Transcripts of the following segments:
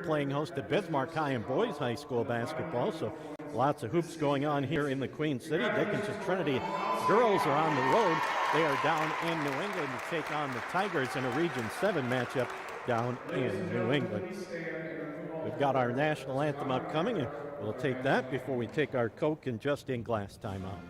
playing host to Bismarck High and Boys High School basketball, so lots of hoops going on here in the Queen City. Dickinson Trinity girls are on the road. They are down in New England to take on the Tigers in a Region 7 matchup down in New England. We've got our national anthem upcoming, and we'll take that before we take our Coke and Just-In Glass timeout.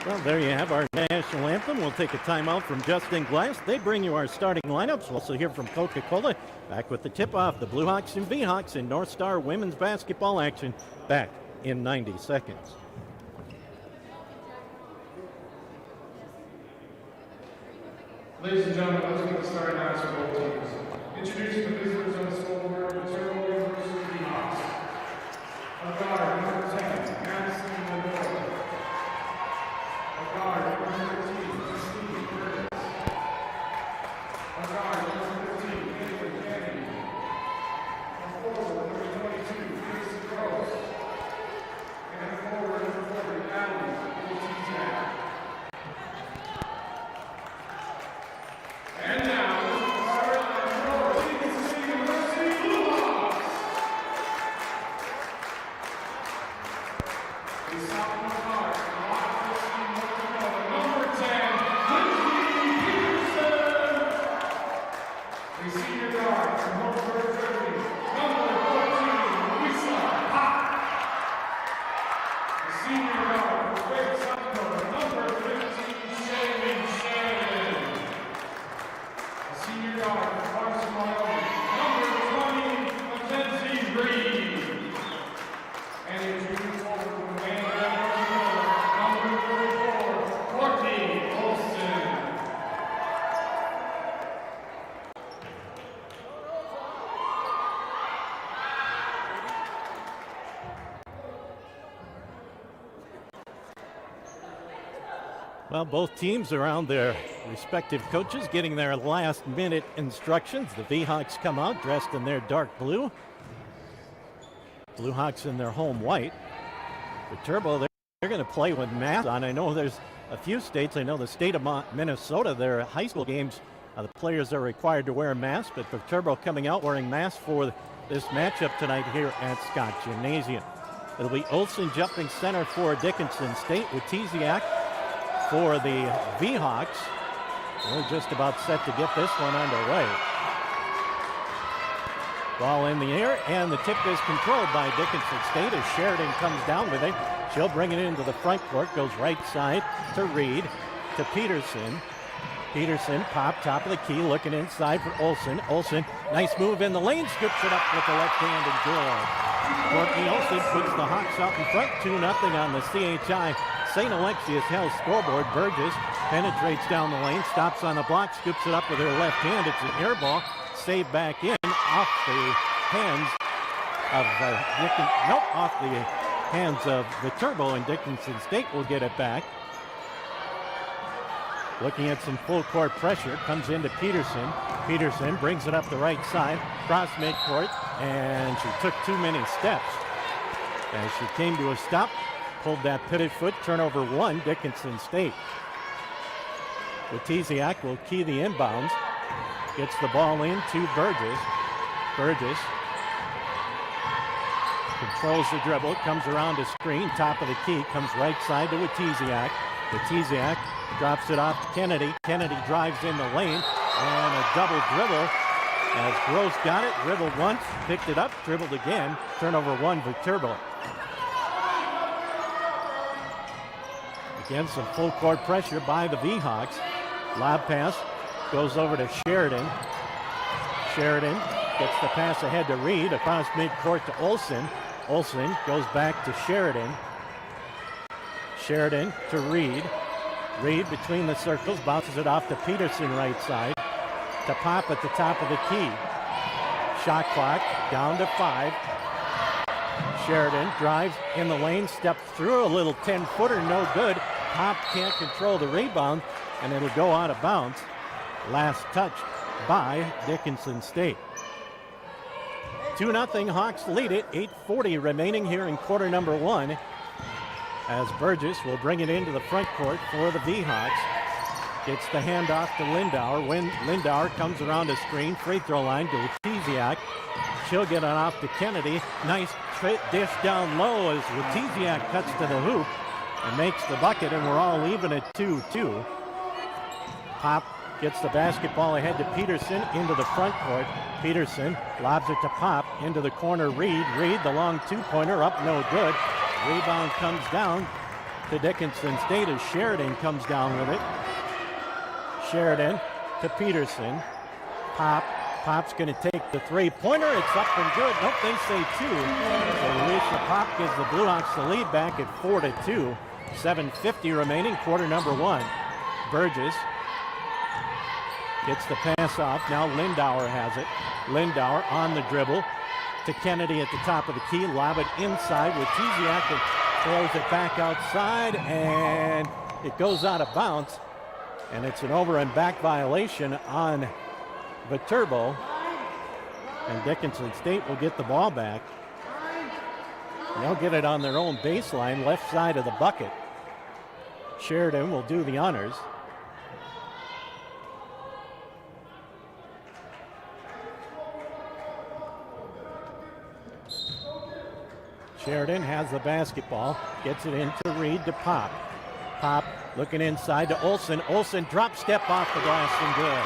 Well, there you have our national anthem. We'll take a timeout from Just-In Glass. They bring you our starting lineups. We'll also hear from Coca-Cola. Back with the tip-off, the Blue Hawks and V-Hawks in North Star women's basketball action. Back in 90 seconds. Ladies and gentlemen, let's get the starting lineups for both teams. Introducing the visitors on the scoreboard, Viterbo versus V-Hawks. A guard, number 10, Madison Lenore. A guard, number 13, Steve Curtis. A guard, number 15, Edward Kennedy. A forward, number 22, Peterson Gross. And a forward, number 40, Allie Ortiz. And now, our Dickinson University Blue Hawks. The sophomore guard, number 10, Lindsay Peterson. The senior guard, from Northburg, Germany, number 14, Lisa Hawk. The senior guard, from Wake South Dakota, number 15, Shannon Shannon. The senior guard, from Carson, Wyoming, number 20, Mackenzie Reed. And the junior forward from Mandan, number 34, Courtney Olson. Well, both teams around their respective coaches getting their last-minute instructions. The V-Hawks come out dressed in their dark blue. Blue Hawks in their home white. Viterbo, they're going to play with masks on. I know there's a few states. I know the state of Minnesota, their high school games, the players are required to wear masks, but Viterbo coming out wearing masks for this matchup tonight here at Scott Gymnasium. It'll be Olsen jumping center for Dickinson State with Tiziak for the V-Hawks. We're just about set to get this one underway. Ball in the air, and the tip is controlled by Dickinson State as Sheridan comes down with it. She'll bring it into the front court, goes right side to Reed, to Peterson. Peterson, pop, top of the key, looking inside for Olsen. Olsen, nice move in the lane, scoops it up with the left hand and good. Courtney Olsen puts the Hawks out in front, 2-0 on the CHI St. Alexius Hell scoreboard. Burgess penetrates down the lane, stops on the block, scoops it up with her left hand. It's an air ball, saved back in, off the hands of off the hands of Viterbo, and Dickinson State will get it back. Looking at some full court pressure, comes into Peterson. Peterson brings it up the right side, cross midcourt, and she took too many steps. As she came to a stop, pulled that pitted foot, turnover one, Dickinson State. Watiziak will key the inbounds, gets the ball in to Burgess. Burgess Controls the dribble, comes around a screen, top of the key, comes right side to Witiziak. Witiziak drops it off to Kennedy. Kennedy drives in the lane, and a double dribble as Gross got it, dribbled once, picked it up, dribbled again. Turnover one, Viterbo. Again, some full court pressure by the V-Hawks. Lob pass goes over to Sheridan. Sheridan gets the pass ahead to Reed, across midcourt to Olsen. Olsen goes back to Sheridan. Sheridan to Reed. Reed between the circles, bounces it off to Peterson right side. To Pop at the top of the key. Shot clock down to 5. Sheridan drives in the lane, steps through a little 10-footer, no good. Pop can't control the rebound, and it'll go out of bounds. Last touch by Dickinson State. 2-0 Hawks lead it, 8:40 remaining here in quarter number one, as Burgess will bring it into the front court for the V-Hawks. Gets the handoff to Lindauer. When Lindauer comes around a screen, free throw line to Witiziak. She'll get it off to Kennedy. Nice dish down low as Witiziak cuts to the hoop and makes the bucket, and we're all even at 2-2. Pop gets the basketball ahead to Peterson into the front court. Peterson lobs it to Pop into the corner. Reed, the long two-pointer up, no good. Rebound comes down to Dickinson State as Sheridan comes down with it. Sheridan to Peterson. Pop's going to take the three-pointer. It's up and good. Nope, they say 2. So Alicia Pop gives the Blue Hawks the lead back at 4-2. 7:50 remaining, quarter number one. Burgess gets the pass off. Now Lindauer has it. Lindauer on the dribble to Kennedy at the top of the key. Lob it inside with Witiziak, and throws it back outside, and it goes out of bounds. And it's an over and back violation on Viterbo. And Dickinson State will get the ball back. They'll get it on their own baseline, left side of the bucket. Sheridan will do the honors. Sheridan has the basketball, gets it into Reed to Pop. Pop looking inside to Olsen. Olsen drop step off the glass and good.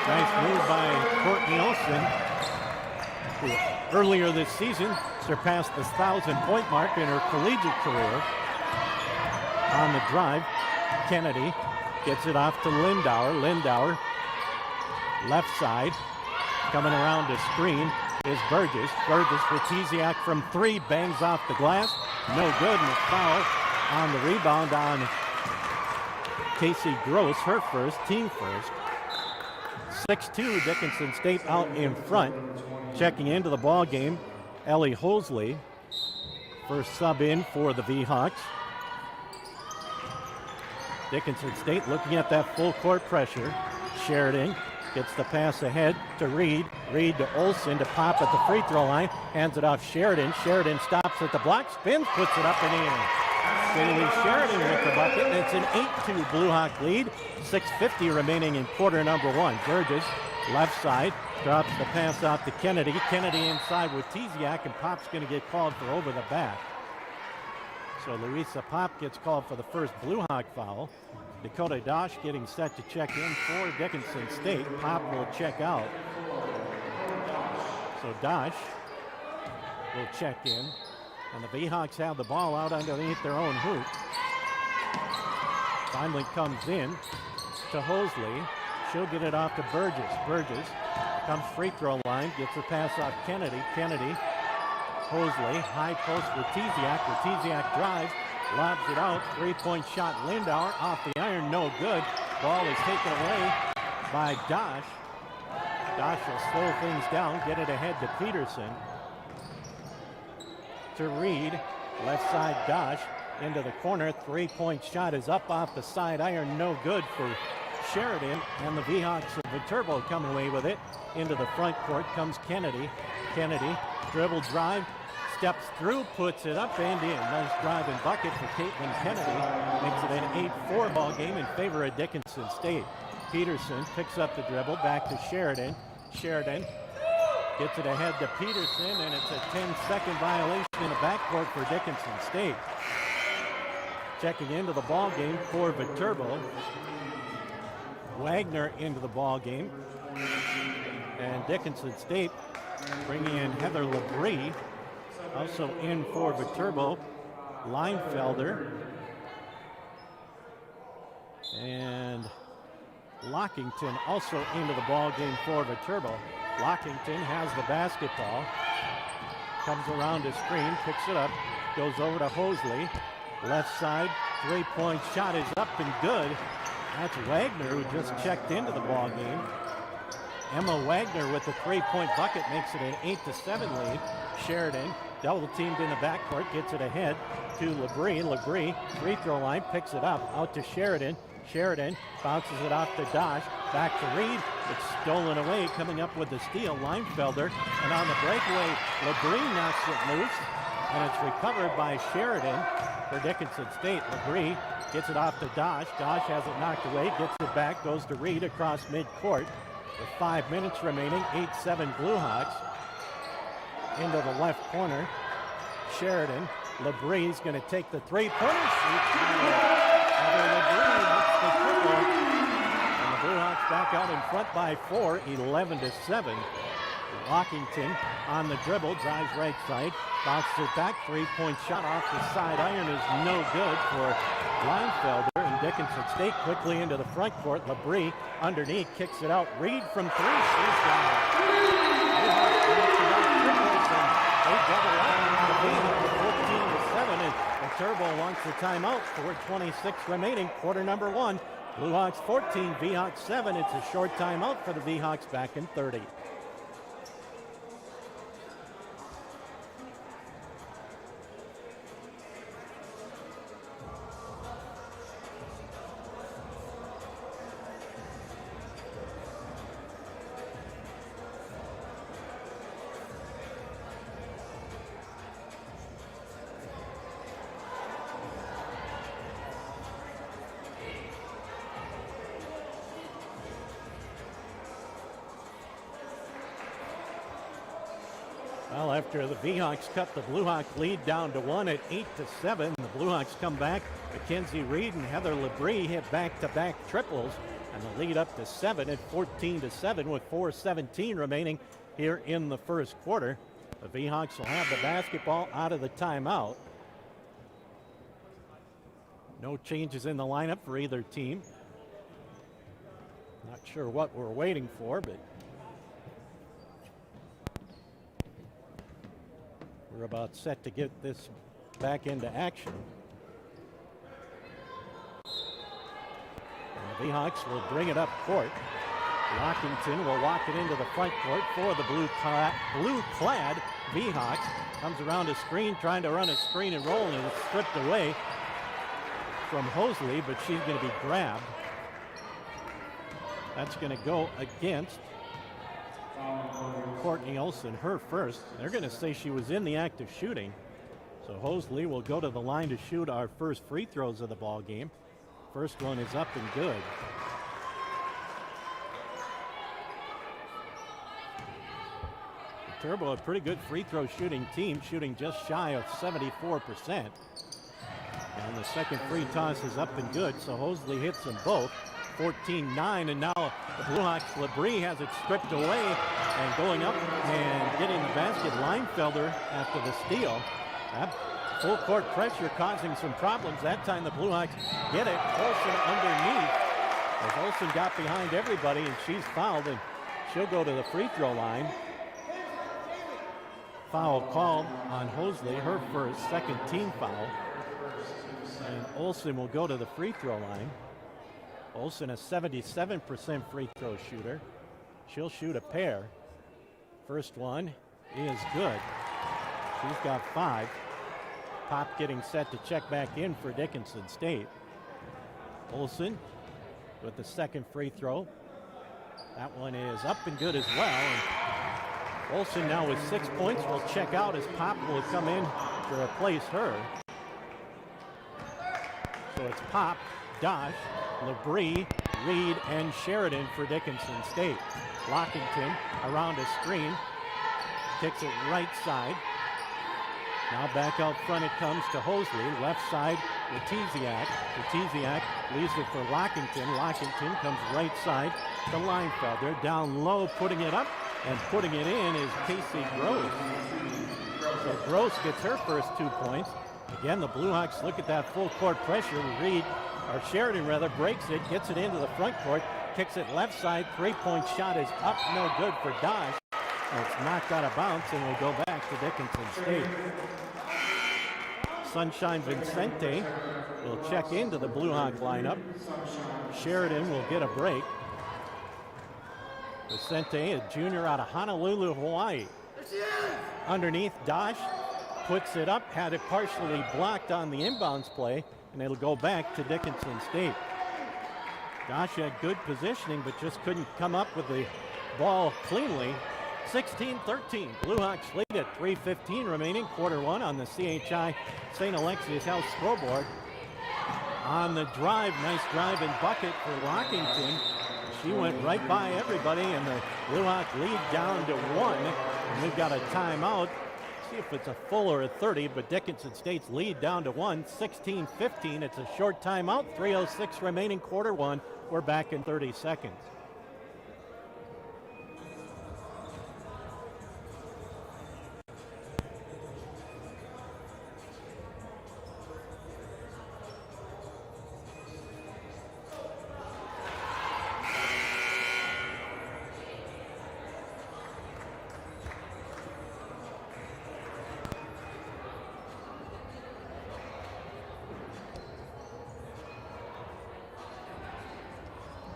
Nice move by Courtney Olsen, who earlier this season surpassed the 1,000-point mark in her collegiate career. On the drive, Kennedy gets it off to Lindauer. Lindauer, left side, coming around the screen is Burgess. Burgess with Witiziak from 3, bangs off the glass. No good, and a foul on the rebound on Casey Gross, her first, team first. 6-2, Dickinson State out in front. Checking into the ball game, Ellie Hosley, first sub in for the V-Hawks. Dickinson State looking at that full court pressure. Sheridan gets the pass ahead to Reed. Reed to Olsen to Pop at the free throw line. Hands it off Sheridan. Sheridan stops at the block, spins, puts it up and in. Finley Sheridan with the bucket. And it's an 8-2 Blue Hawk lead. 6:50 remaining in quarter number one. Burgess, left side, drops the pass out to Kennedy. Kennedy inside with Witiziak, and Pop's going to get called for over the back. So Louisa Pop gets called for the first Blue Hawk foul. Dakota Dosh getting set to check in for Dickinson State. Pop will check out. So Dosh will check in. And the V-Hawks have the ball out underneath their own hoop. Finally comes in to Hosley. She'll get it off to Burgess. Burgess comes free throw line, gets the pass off Kennedy. Kennedy, Hosley, high post with Witiziak. Witiziak drives, lobs it out. Three-point shot, Lindauer off the iron, no good. Ball is taken away by Dosh. Dosh will slow things down, get it ahead to Peterson. To Reed, left side Dosh into the corner. Three-point shot is up off the side iron, no good for Sheridan, and the V-Hawks of Viterbo come away with it. Into the front court comes Kennedy. Kennedy, dribble drive, steps through, puts it up and in. Nice drive and bucket for Caitlin Kennedy. Makes it an 8-4 ball game in favor of Dickinson State. Peterson picks up the dribble, back to Sheridan. Sheridan Gets it ahead to Peterson, and it's a 10-second violation in the backcourt for Dickinson State. Checking into the ball game for Viterbo. Wagner into the ball game. And Dickinson State bringing in Heather Labrie. Also in for Viterbo, Leinfelder. And Lockington also into the ball game for Viterbo. Lockington has the basketball. Comes around the screen, picks it up, goes over to Hosley. Left side, three-point shot is up and good. That's Wagner, who just checked into the ball game. Emma Wagner with the three-point bucket makes it an 8-7 lead. Sheridan double teamed in the backcourt, gets it ahead to Labrie. Labrie, free throw line, picks it up, out to Sheridan. Sheridan bounces it off to Dosh, back to Reed. It's stolen away, coming up with the steal, Leinfelder. And on the breakaway, Labrie knocks it loose, and it's recovered by Sheridan for Dickinson State. Labrie gets it off to Dosh. Dosh has it knocked away, gets it back, goes to Reed across midcourt. With 5 minutes remaining, 8-7 Blue Hawks. Into the left corner, Sheridan. Labrie's going to take the three-pointer. Labrie makes the triple. And the Blue Hawks back out in front by 4, 11-7. Lockington on the dribble, drives right side, bounces it back, three-point shot off the side iron is no good for Leinfelder. And Dickinson State quickly into the front court. Labrie underneath, kicks it out. Reed from 3, she's got it. They double up 14-7, and Viterbo wants the timeout. 4:26 remaining, quarter number 1. Blue Hawks 14, V-Hawks 7. It's a short timeout for the V-Hawks back in 30. Well, after the V-Hawks cut the Blue Hawk lead down to 1 at 8-7, the Blue Hawks come back. Mackenzie Reed and Heather Labrie hit back-to-back triples, and the lead up to 7 at 14-7 with 4:17 remaining here in the first quarter. The V-Hawks will have the basketball out of the timeout. No changes in the lineup for either team. Not sure what we're waiting for, but we're about set to get this back into action. And the V-Hawks will bring it up court. Lockington will walk it into the front court for the blue-clad V-Hawks. Comes around a screen, trying to run a screen and roll, and it's stripped away from Hosley, but she's going to be grabbed. That's going to go against Courtney Olson, her first. They're going to say she was in the act of shooting. So Hosley will go to the line to shoot our first free throws of the ball game. First one is up and good. Viterbo, a pretty good free throw shooting team, shooting just shy of 74%. And the second free toss is up and good, so Hosley hits them both. 14-9, and now the Blue Hawks, Labrie has it stripped away, and going up and getting the basket, Leinfelder after the steal. That full court pressure causing some problems. That time the Blue Hawks get it. Olsen underneath. As Olsen got behind everybody, and she's fouled, and she'll go to the free throw line. Foul called on Hosley, her first, second team foul. And Olsen will go to the free throw line. Olsen, a 77% free throw shooter. She'll shoot a pair. First one is good. She's got 5. Pop getting set to check back in for Dickinson State. Olsen with the second free throw. That one is up and good as well. And Olsen now with 6 points will check out as Pop will come in to replace her. So it's Pop, Dosh, Labrie, Reed, and Sheridan for Dickinson State. Lockington around a screen, kicks it right side. Now back out front it comes to Hosley. Left side, Letiziak. Letiziak leaves it for Lockington. Lockington comes right side to Leinfelder. Down low, putting it up, and putting it in is Casey Gross. So Gross gets her first 2 points. Again, the Blue Hawks look at that full court pressure. Sheridan breaks it, gets it into the front court, kicks it left side. 3-point shot is up, no good for Dosh. It's knocked out of bounds and will go back to Dickinson State. Sunshine Vincente will check into the Blue Hawk lineup. Sheridan will get a break. Vincente, a junior out of Honolulu, Hawaii. Underneath, Dosh puts it up, had it partially blocked on the inbounds play, and it'll go back to Dickinson State. Dosh had good positioning, but just couldn't come up with the ball cleanly. 16-13, Blue Hawks lead at 3:15 remaining, quarter one on the CHI St. Alexius House scoreboard. On the drive, nice drive and bucket for Lockington. She went right by everybody, and the Blue Hawk lead down to 1. And we've got a timeout. See if it's a full or a 30, but Dickinson State's lead down to 1, 16-15. It's a short timeout, 3:06 remaining, quarter one. We're back in 30 seconds.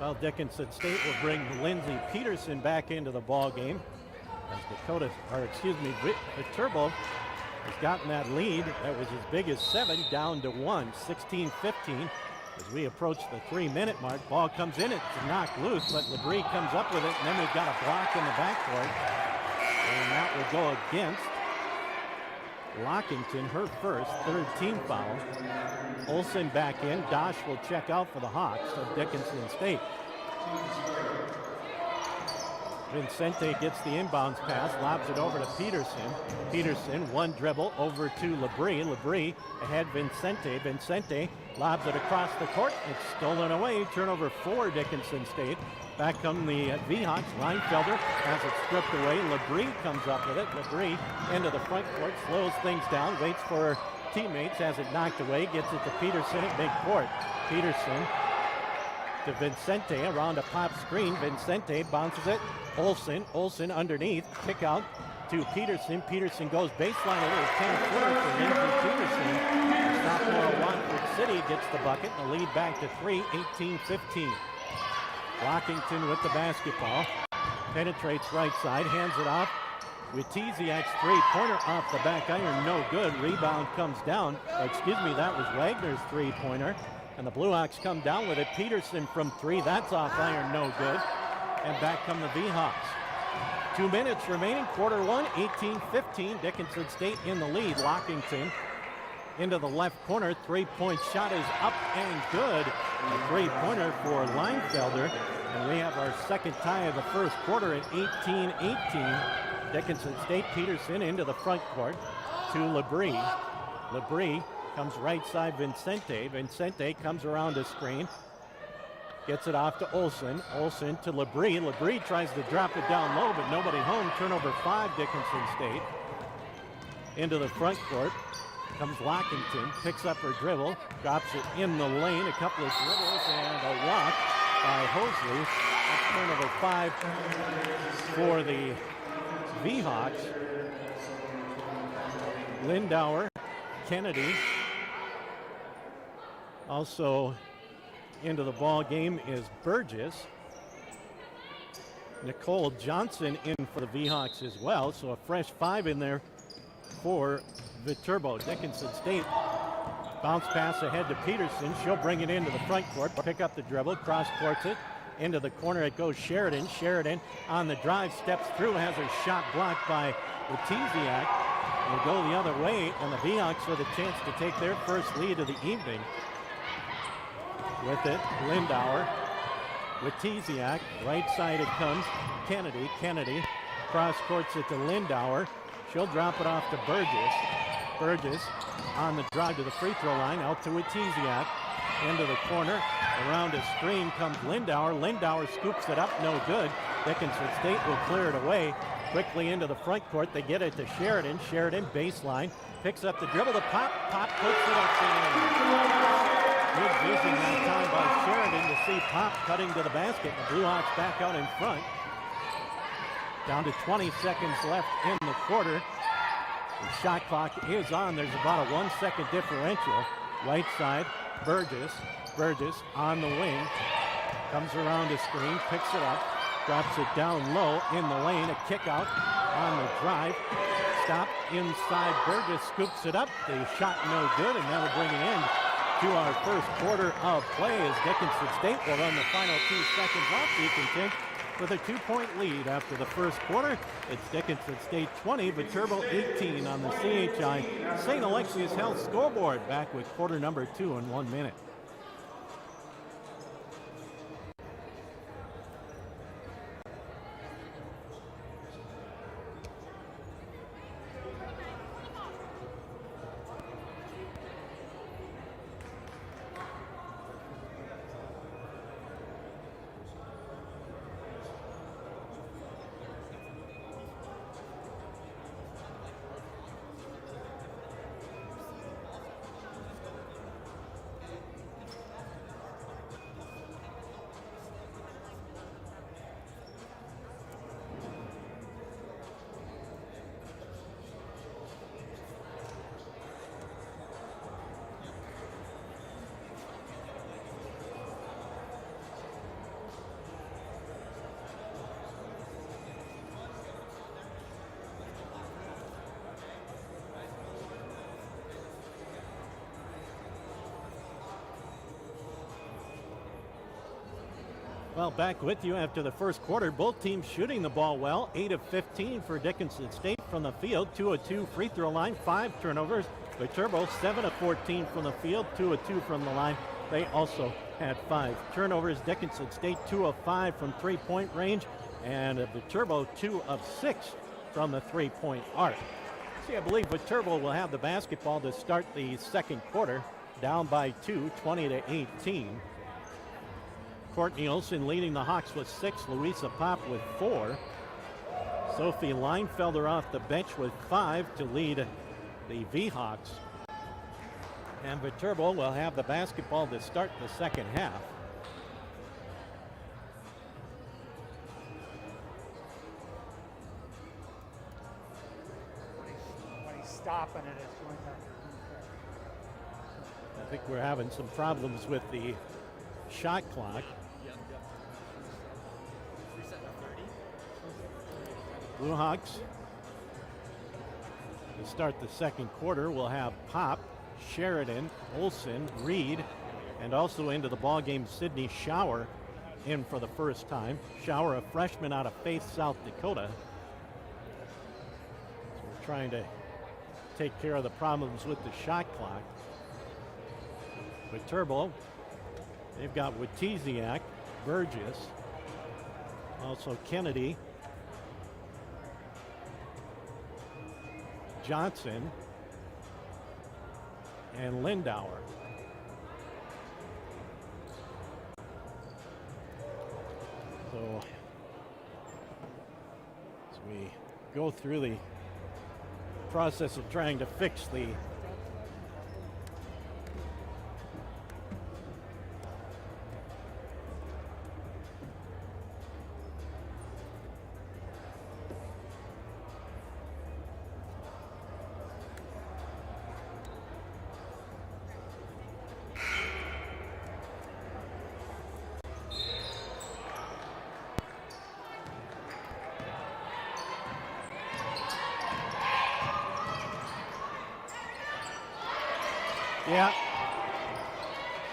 Well, Dickinson State will bring Lindsey Peterson back into the ball game as Viterbo has gotten that lead that was as big as 7 down to 1, 16-15. As we approach the 3-minute mark, ball comes in, it's knocked loose, but Labrie comes up with it, and then we've got a block in the backcourt, and that will go against Lockington, her first, third team foul. Olsen back in. Dosh will check out for the Hawks of Dickinson State. Vincente gets the inbounds pass, lobs it over to Peterson. Peterson, one dribble over to Labrie. Labrie ahead Vincente. Vincente lobs it across the court. It's stolen away. Turnover for Dickinson State. Back come the V-Hawks. Leinfelder has it stripped away. Labrie comes up with it. Labrie into the front court, slows things down, waits for her teammates, has it knocked away, gets it to Peterson at midcourt. Peterson to Vincente around a pop screen. Vincente bounces it. Olsen underneath. Kick out to Peterson. Peterson goes baseline, a little 10-footer for Lindsey Peterson. Sophomore Watford City gets the bucket and the lead back to 3, 18-15. Lockington with the basketball. Penetrates right side, hands it off. Letiziak's three-pointer off the back iron, no good. Rebound comes down. That was Wagner's three-pointer. And the Blue Hawks come down with it. Peterson from 3, that's off iron, no good. And back come the V-Hawks. 2 minutes remaining, quarter one, 18-15. Dickinson State in the lead. Lockington into the left corner. Three-point shot is up and good. A three-pointer for Leinfelder. And we have our second tie of the first quarter at 18-18. Dickinson State. Peterson into the front court to Labrie. Labrie comes right side Vincente. Vincente comes around a screen. Gets it off to Olsen. Olsen to Labrie. Labrie tries to drop it down low, but nobody home. Turnover 5, Dickinson State. Into the front court comes Lockington. Picks up her dribble. Drops it in the lane. A couple of dribbles and a walk by Hosley. That's turnover 5 for the V-Hawks. Lindauer, Kennedy. Also into the ball game is Burgess. Nicole Johnson in for the V-Hawks as well. So a fresh 5 in there for Viterbo. Dickinson State. Bounce pass ahead to Peterson. She'll bring it into the front court. Pick up the dribble. Cross courts it. Into the corner it goes Sheridan. Sheridan on the drive. Steps through. Has her shot blocked by Letiziak. Will go the other way. And the V-Hawks with a chance to take their first lead of the evening. With it, Lindauer. Letiziak. Right side it comes. Kennedy Cross courts it to Lindauer. She'll drop it off to Burgess. Burgess on the drive to the free throw line, out to Witiziak. Into the corner. Around a screen comes Lindauer. Lindauer scoops it up, no good. Dickinson State will clear it away. Quickly into the front court. They get it to Sheridan. Sheridan baseline. Picks up the dribble. The pop. Pop puts it up in. Good vision that time by Sheridan to see Pop cutting to the basket. The Blue Hawks back out in front. Down to 20 seconds left in the quarter. The shot clock is on. There's about a 1 second differential. Right side, Burgess. Burgess on the wing. Comes around the screen, picks it up, drops it down low in the lane. A kick out on the drive. Stop inside. Burgess scoops it up. The shot no good, and that'll bring an end to our first quarter of play as Dickinson State will run the final 2 seconds off Deaconton with a 2-point lead after the first quarter. It's Dickinson State 20, Viterbo 18 on the CHI St. Alexius Health scoreboard. Back with quarter number 2 in 1 minute. Well, back with you after the first quarter. Both teams shooting the ball well. 8 of 15 for Dickinson State from the field. 2 of 2 free throw line. 5 turnovers. Viterbo 7 of 14 from the field. 2 of 2 from the line. They also had 5 turnovers. Dickinson State 2 of 5 from three-point range. And Viterbo 2 of 6 from the three-point arc. See, I believe Viterbo will have the basketball to start the second quarter. Down by 2, 20 to 18. Courtney Olson leading the Hawks with 6. Louisa Pop with 4. Sophie Leinfelder off the bench with 5 to lead the V-Hawks. And Viterbo will have the basketball to start the second half. When he's stopping it, it's going back. I think we're having some problems with the shot clock. Blue Hawks to start the second quarter will have Pop, Sheridan, Olson, Reed, and also into the ballgame Sydney Shower in for the first time. Shower, a freshman out of Faith, South Dakota. So we're trying to take care of the problems with the shot clock. Viterbo, they've got Witiziak, Burgess, also Kennedy, Johnson, and Lindauer. So as we go through the process of trying to fix the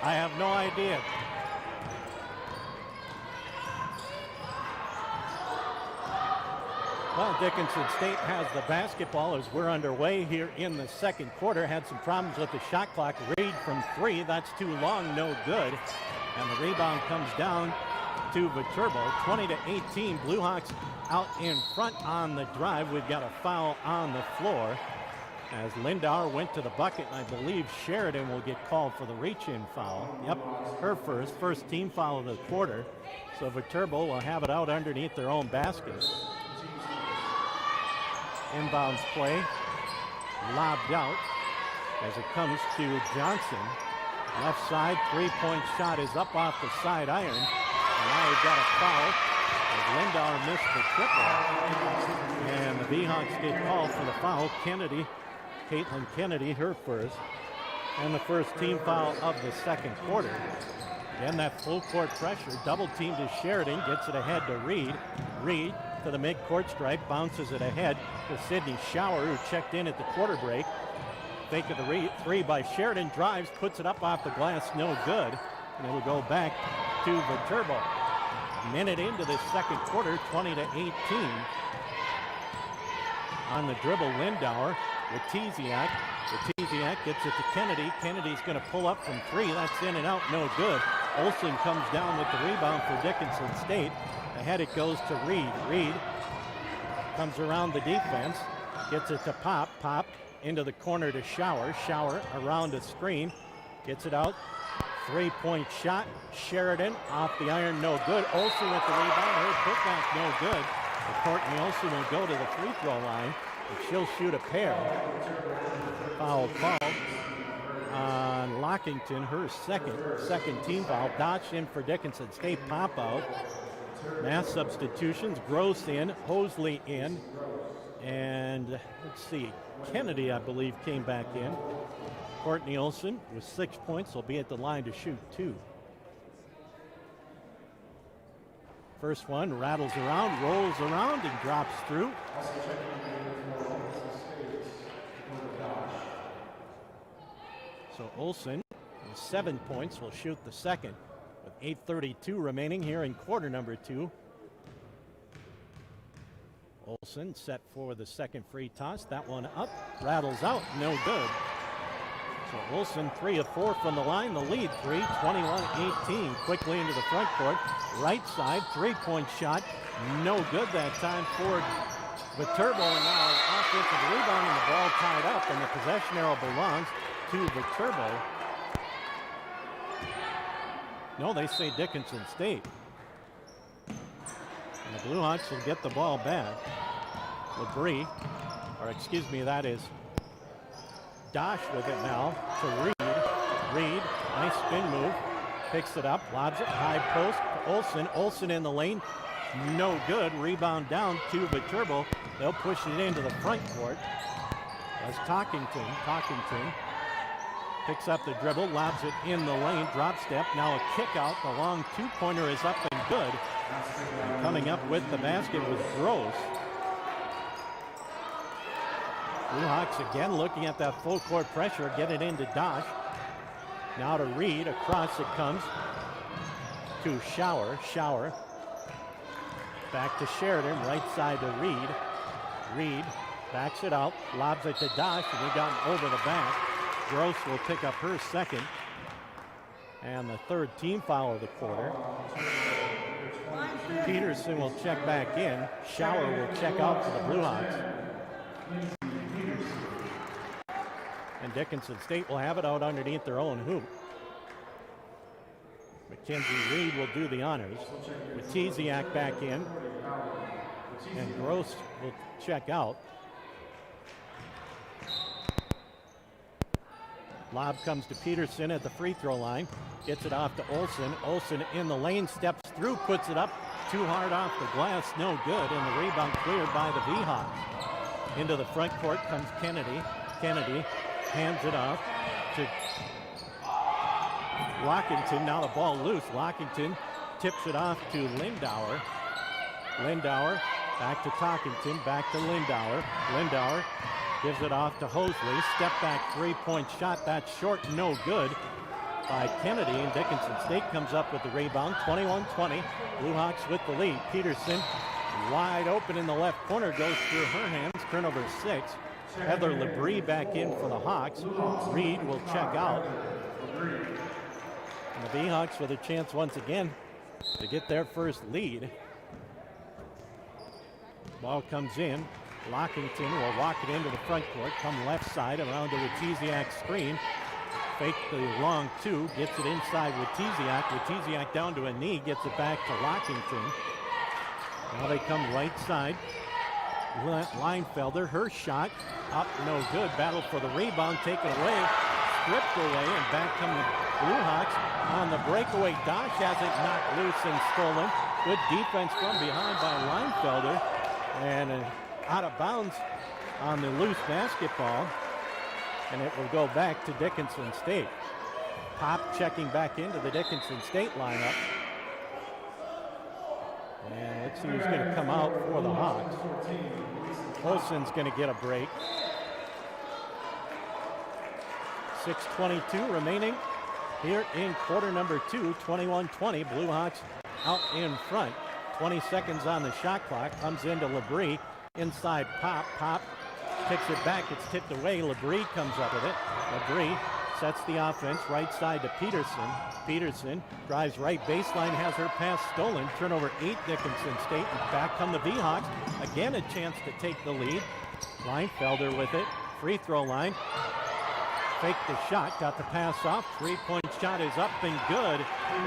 I have no idea. Well, Dickinson State has the basketball as we're underway here in the second quarter. Had some problems with the shot clock. Reed from 3, that's too long, no good. And the rebound comes down to Viterbo. 20-18. Blue Hawks out in front on the drive. We've got a foul on the floor as Lindauer went to the bucket, and I believe Sheridan will get called for the reach-in foul. Yep, her first team foul of the quarter. So Viterbo will have it out underneath their own basket. Inbounds play, lobbed out as it comes to Johnson. Left side, three-point shot is up off the side iron. And now we've got a foul as Lindauer missed the triple. And the Beehawks get called for the foul. Caitlin Kennedy, her first. And the first team foul of the second quarter. Again, that full court pressure. Double team to Sheridan, gets it ahead to Reed. Reed to the mid-court stripe, bounces it ahead to Sydney Schauer, who checked in at the quarter break. Fake of the three by Sheridan, drives, puts it up off the glass, no good. And it'll go back to Viterbo. Minute into this second quarter, 20-18. On the dribble, Lindauer with Teziak. Teziak gets it to Kennedy. Kennedy's going to pull up from three. That's in and out, no good. Olsen comes down with the rebound for Dickinson State. Ahead it goes to Reed. Reed comes around the defense, gets it to Pop. Pop into the corner to Schauer. Schauer around a screen, gets it out. Three-point shot. Sheridan off the iron, no good. Olsen with the rebound. Her putback, no good. But Courtney Olsen will go to the free throw line, and she'll shoot a pair. Foul called on Lockington, her second team foul. Dodge in for Dickinson State. Pop out. Mass substitutions. Gross in, Hosley in, and let's see, Kennedy, I believe, came back in. Courtney Olsen with 6 points will be at the line to shoot two. First one rattles around, rolls around, and drops through. So Olsen with 7 points will shoot the second with 8:32 remaining here in quarter number two. Olsen set for the second free toss. That one up, rattles out, no good. So Olsen 3 of 4 from the line. The lead 21-18. Quickly into the front court. Right side, three-point shot. No good that time for Viterbo. And now an offensive rebound and the ball tied up. And the possession arrow belongs to Viterbo. No, they say Dickinson State. And the Blue Hawks will get the ball back. Labrie, or excuse me, that is Dosh with it now to Reed. Reed, nice spin move, picks it up, lobs it, high post, Olsen. Olsen in the lane, no good. Rebound down to Viterbo. They'll push it into the front court. As Talkington picks up the dribble, lobs it in the lane, drop step, now a kick out. The long two-pointer is up and good. And coming up with the basket was Gross. Blue Hawks again looking at that full court pressure, get it into Dosh. Now to Reed, across it comes to Schauer. Schauer back to Sheridan, right side to Reed. Reed backs it out, lobs it to Dosh, and we got him over the back. Gross will pick up her second. And the third team foul of the quarter. Peterson will check back in. Schauer will check out for the Blue Hawks. And Dickinson State will have it out underneath their own hoop. Mackenzie Reed will do the honors. With Teziak back in. And Gross will check out. Lob comes to Peterson at the free throw line. Gets it off to Olsen. Olsen in the lane, steps through, puts it up. Too hard off the glass, no good. And the rebound cleared by the Beehawks. Into the front court comes Kennedy. Kennedy hands it off to Lockington. Now the ball loose. Lockington tips it off to Lindauer. Lindauer back to Talkington, back to Lindauer. Lindauer gives it off to Hosley. Step back three-point shot. That's short, no good by Kennedy. And Dickinson State comes up with the rebound. 21-20. Blue Hawks with the lead. Peterson wide open in the left corner. Goes through her hands. Turnover 6. Heather Labrie back in for the Hawks. Reed will check out. And the Beehawks with a chance once again to get their first lead. Ball comes in. Lockington will walk it into the front court, come left side around to Wojciech's screen. Fake the long two, gets it inside Wojciech. Wojciech down to a knee, gets it back to Lockington. Now they come right side. Leinfelder, her shot, up, no good. Battle for the rebound, taken away, stripped away, and back come the Blue Hawks on the breakaway. Dosh has it knocked loose and stolen. Good defense from behind by Leinfelder, and out of bounds on the loose basketball, and it will go back to Dickinson State. Pop checking back into the Dickinson State lineup. And let's see who's going to come out for the Hawks. Olsen's going to get a break. 6:22 remaining here in quarter number 2. 21-20. Blue Hawks out in front. 20 seconds on the shot clock. Comes into Labrie. Inside Pop. Pop kicks it back. It's tipped away. Labrie comes up with it. Labrie sets the offense right side to Peterson. Peterson drives right baseline, has her pass stolen. Turnover 8, Dickinson State. And back come the V-Hawks. Again, a chance to take the lead. Leinfelder with it. Free throw line. Fake the shot. Got the pass off. Three-point shot is up and good.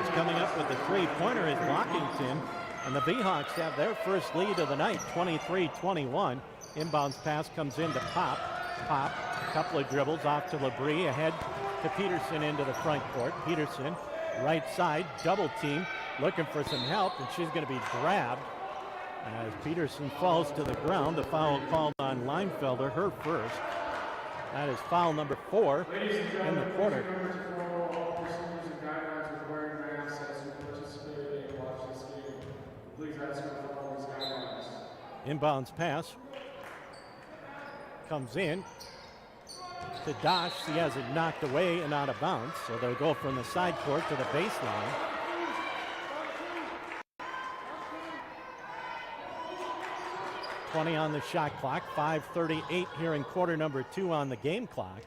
Is coming up with the three-pointer is Lockington. And the V-Hawks have their first lead of the night, 23-21. Inbounds pass comes into Pop. Pop, couple of dribbles off to Labrie, ahead to Peterson into the front court. Peterson, right side, double team, looking for some help, and she's going to be grabbed as Peterson falls to the ground. The foul called on Leinfelder, her first. That is foul number 4 in the quarter. Inbounds pass comes in to Dosh. He has it knocked away and out of bounds. So they'll go from the side court to the baseline. .20 on the shot clock. 5:38 here in quarter number 2 on the game clock.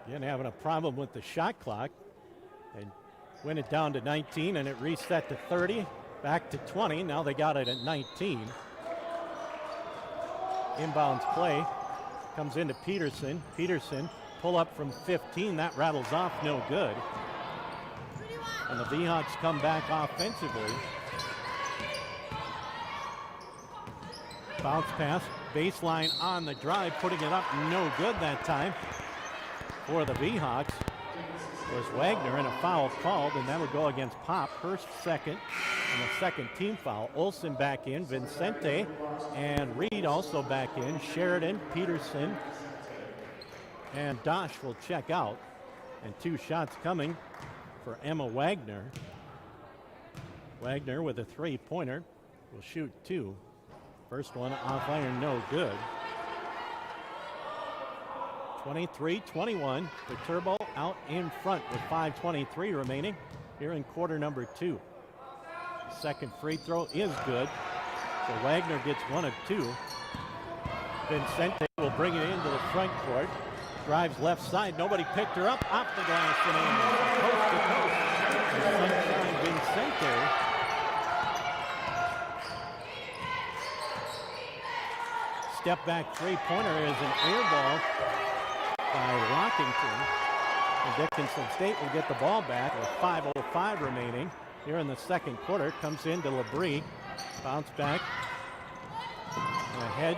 Again, having a problem with the shot clock. They went it down to 19 and it reset to 30, back to 20. Now they got it at 19. Inbounds play comes into Peterson. Peterson pull up from 15. That rattles off, no good. And the V-Hawks come back offensively. Bounce pass, baseline on the drive, putting it up, no good that time. For the V-Hawks was Wagner, and a foul called, and that would go against Pop. Her second, and a second team foul. Olsen back in, Vincente and Reed also back in. Sheridan, Peterson, and Dosh will check out. And 2 shots coming for Emma Wagner. Wagner with a 3-pointer will shoot 2. First one off iron, no good. 23-21. Viterbo out in front with 5:23 remaining here in quarter number 2. Second free throw is good. So Wagner gets 1 of 2. Vincente will bring it into the front court. Drives left side. Nobody picked her up. Off the glass and in. Coast to coast. And Sunshine Vincente. Step back 3-pointer is an air ball by Lockington. And Dickinson State will get the ball back with 5:05 remaining here in the second quarter. Comes into Labrie. Bounce back. Ahead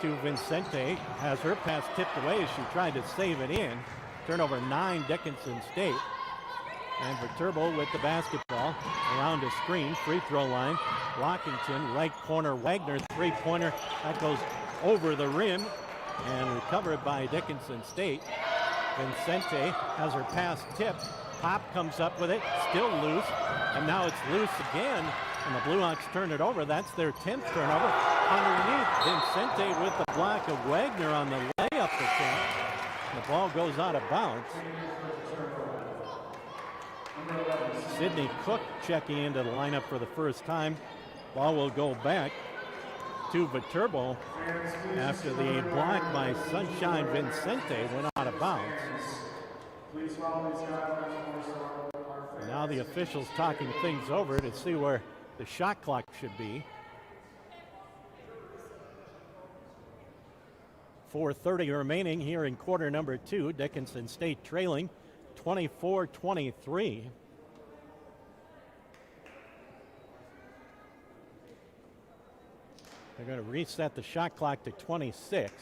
to Vincente. Has her pass tipped away as she tried to save it in. Turnover 9, Dickinson State. And Viterbo with the basketball. Around a screen. Free throw line. Lockington, right corner. Wagner, 3-pointer. That goes over the rim and recovered by Dickinson State. Vincente has her pass tipped. Pop comes up with it, still loose, and now it's loose again, and the Blue Hawks turn it over. That's their 10th turnover. Underneath, Vincente with the block of Wagner on the layup attempt. The ball goes out of bounds. Sidney Cook checking into the lineup for the first time. Ball will go back to Viterbo after the block by Sunshine Vincente went out of bounds. And now the officials talking things over to see where the shot clock should be. 4:30 remaining here in quarter number 2. Dickinson State trailing 24-23. They're going to reset the shot clock to 26.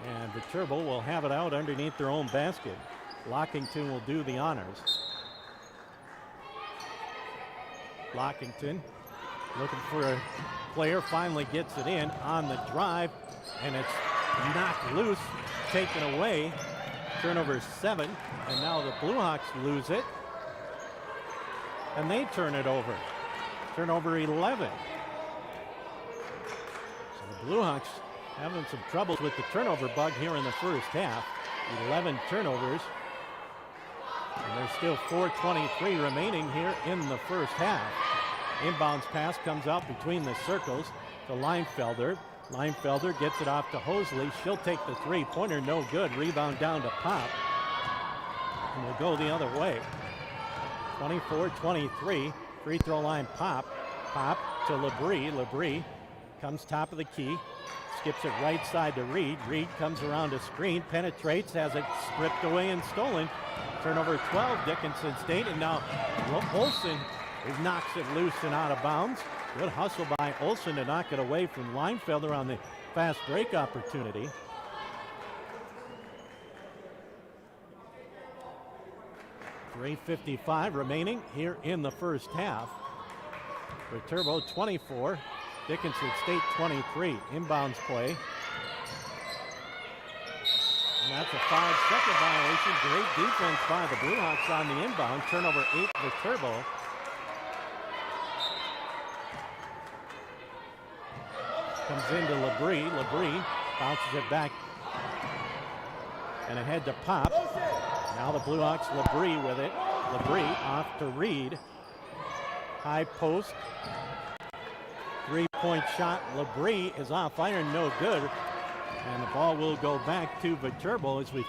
And Viterbo will have it out underneath their own basket. Lockington will do the honors. Lockington looking for a player, finally gets it in on the drive, and it's knocked loose, taken away. Turnover 7, and now the Blue Hawks lose it, and they turn it over. Turnover 11. So the Blue Hawks having some troubles with the turnover bug here in the first half. 11 turnovers. And there's still 4:23 remaining here in the first half. Inbounds pass comes out between the circles to Leinfelder. Leinfelder gets it off to Hosley. She'll take the three-pointer, no good. Rebound down to Pop. And we'll go the other way. 24-23. Free throw line Pop. Pop to Labrie. Labrie comes top of the key. Skips it right side to Reed. Reed comes around a screen, penetrates, has it stripped away and stolen. Turnover 12, Dickinson State, and now Olsen knocks it loose and out of bounds. Good hustle by Olsen to knock it away from Leinfelder on the fast break opportunity. .355 remaining here in the first half. Viterbo 24, Dickinson State 23. Inbounds play. And that's a 5-second violation. Great defense by the Blue Hawks on the inbound. Turnover 8, Viterbo. Comes into Labrie. Labrie bounces it back and ahead to Pop. Now the Blue Hawks, Labrie with it. Labrie off to Reed. High post. Three-point shot. Labrie is off iron, no good. And the ball will go back to Viterbo as we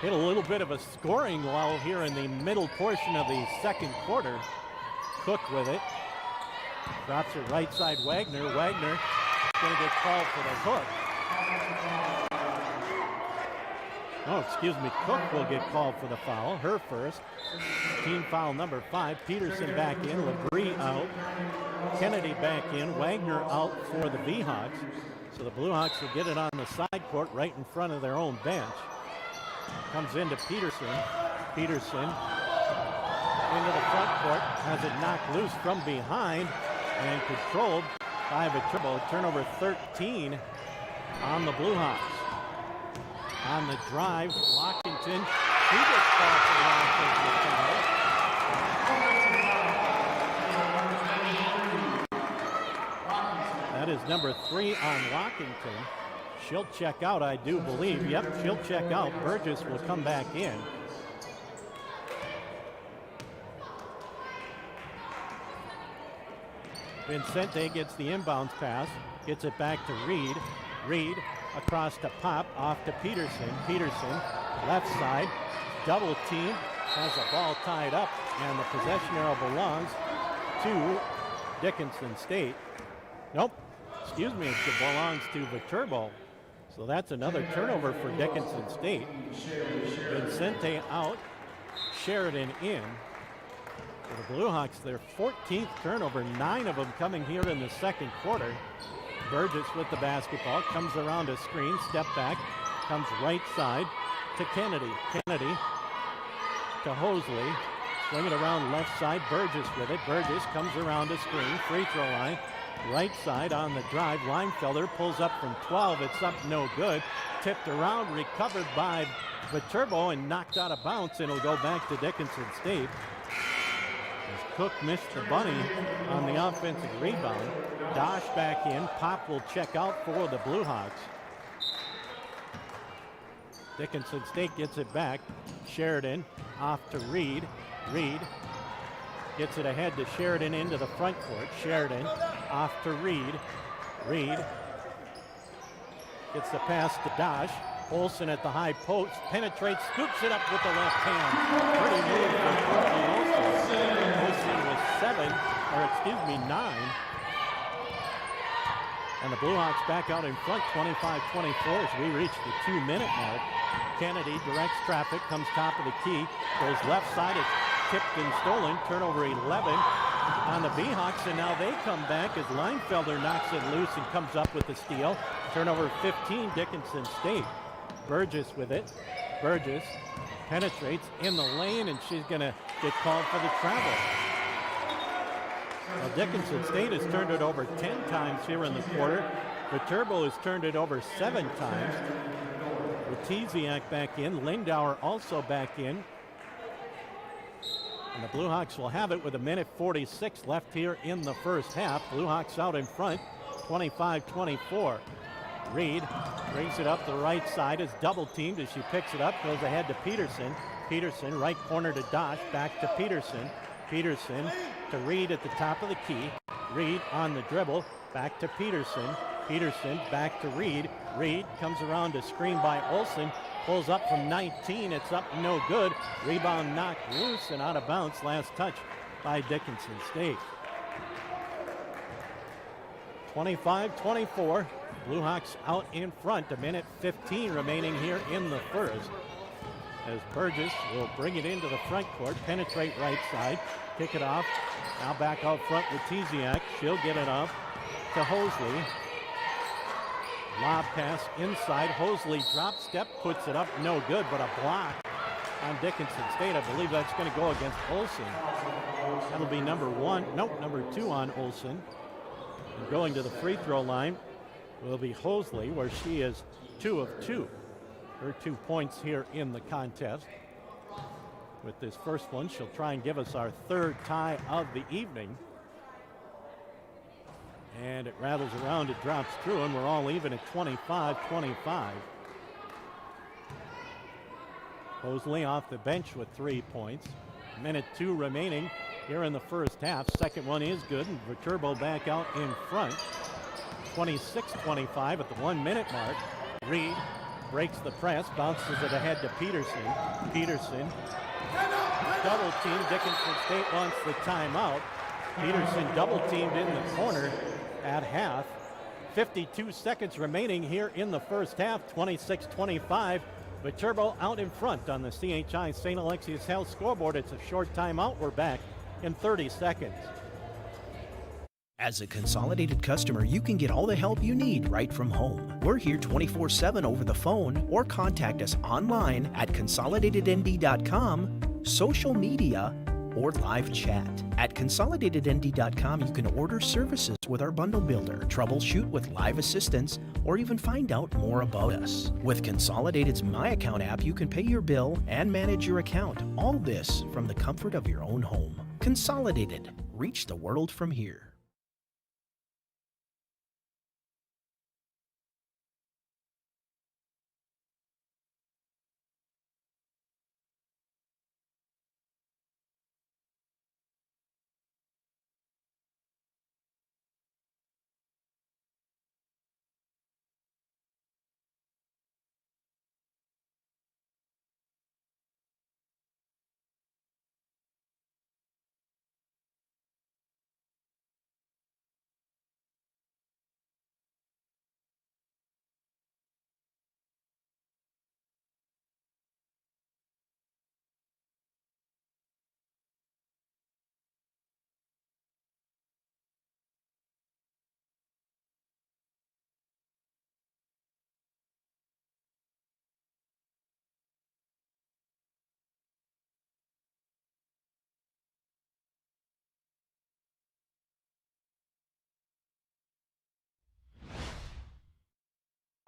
hit a little bit of a scoring lull here in the middle portion of the second quarter. Cook with it. Drops it right side, Wagner. Wagner going to get called for the hook. Oh, excuse me, Cook will get called for the foul, her first. Team foul number 5. Peterson back in, Labrie out. Kennedy back in, Wagner out for the V-Hawks. So the Blue Hawks will get it on the side court right in front of their own bench. Comes into Peterson. Peterson into the front court, has it knocked loose from behind and controlled by Viterbo. Turnover 13 on the Blue Hawks. On the drive, Lockington, he gets called for the offensive foul. That is number 3 on Lockington. She'll check out, I do believe. Yep, she'll check out. Burgess will come back in. Vincente gets the inbounds pass, gets it back to Reed. Reed across to Pop, off to Peterson. Peterson, left side, double team, has the ball tied up, and the possession arrow belongs to Dickinson State. Nope, excuse me, it belongs to Viterbo. So that's another turnover for Dickinson State. Vincente out, Sheridan in. For the Blue Hawks, their 14th turnover, 9 of them coming here in the second quarter. Burgess with the basketball, comes around a screen, step back, comes right side to Kennedy. Kennedy to Hosley, swing it around left side, Burgess with it. Burgess comes around a screen, free throw line, right side on the drive. Leinfelder pulls up from 12, it's up no good. Tipped around, recovered by Viterbo and knocked out of bounds, and it'll go back to Dickinson State. As Cook missed the bunny on the offensive rebound. Dosh back in. Pop will check out for the Blue Hawks. Dickinson State gets it back. Sheridan off to Reed. Reed gets it ahead to Sheridan into the front court. Sheridan off to Reed. Reed gets the pass to Dosh. Olsen at the high post, penetrates, scoops it up with the left hand. Pretty move from Courtney Olsen. Olsen with 9. And the Blue Hawks back out in front, 25-24 as we reach the 2-minute mark. Kennedy directs traffic, comes top of the key, goes left side, it's tipped and stolen. Turnover 11 on the B-Hawks, and now they come back as Leinfelder knocks it loose and comes up with the steal. Turnover 15, Dickinson State. Burgess with it. Burgess penetrates in the lane, and she's going to get called for the travel. Well, Dickinson State has turned it over 10 times here in the quarter. Viterbo has turned it over 7 times. Witiziak back in. Lindauer also back in. And the Blue Hawks will have it with 1:46 left here in the first half. Blue Hawks out in front, 25-24. Reed brings it up the right side, is double teamed as she picks it up, goes ahead to Peterson. Peterson, right corner to Dosh, back to Peterson. Peterson to Reed at the top of the key. Reed on the dribble, back to Peterson. Peterson back to Reed. Reed comes around to screen by Olsen, pulls up from 19, it's up no good. Rebound knocked loose and out of bounds, last touch by Dickinson State. 25-24. Blue Hawks out in front, 1:15 remaining here in the first. As Burgess will bring it into the front court, penetrate right side, kick it off. Now back out front with Witiziak. She'll get it off to Hosley. Lob pass inside. Hosley drop step, puts it up, no good, but a block on Dickinson State. I believe that's going to go against Olsen. That'll be number 2 on Olsen. And going to the free throw line will be Hosley, where she is 2 of 2. Her 2 points here in the contest. With this first one, she'll try and give us our 3rd tie of the evening. And it rattles around, it drops through, and we're all even at 25-25. Hosley off the bench with 3 points. 1:02 remaining here in the first half. Second one is good, and Viterbo back out in front. 26-25 at the 1-minute mark. Reed breaks the press, bounces it ahead to Peterson. Peterson, double team. Dickinson State wants the timeout. Peterson double teamed in the corner at half. 52 seconds remaining here in the first half. 26-25. Viterbo out in front on the CHI St. Alexius Health scoreboard. It's a short timeout. We're back in 30 seconds. As a Consolidated customer, you can get all the help you need right from home. We're here 24/7 over the phone or contact us online at consolidatednd.com, social media, or live chat. At consolidatednd.com, you can order services with our bundle builder, troubleshoot with live assistance, or even find out more about us. With Consolidated's My Account app, you can pay your bill and manage your account. All this from the comfort of your own home. Consolidated. Reach the world from here.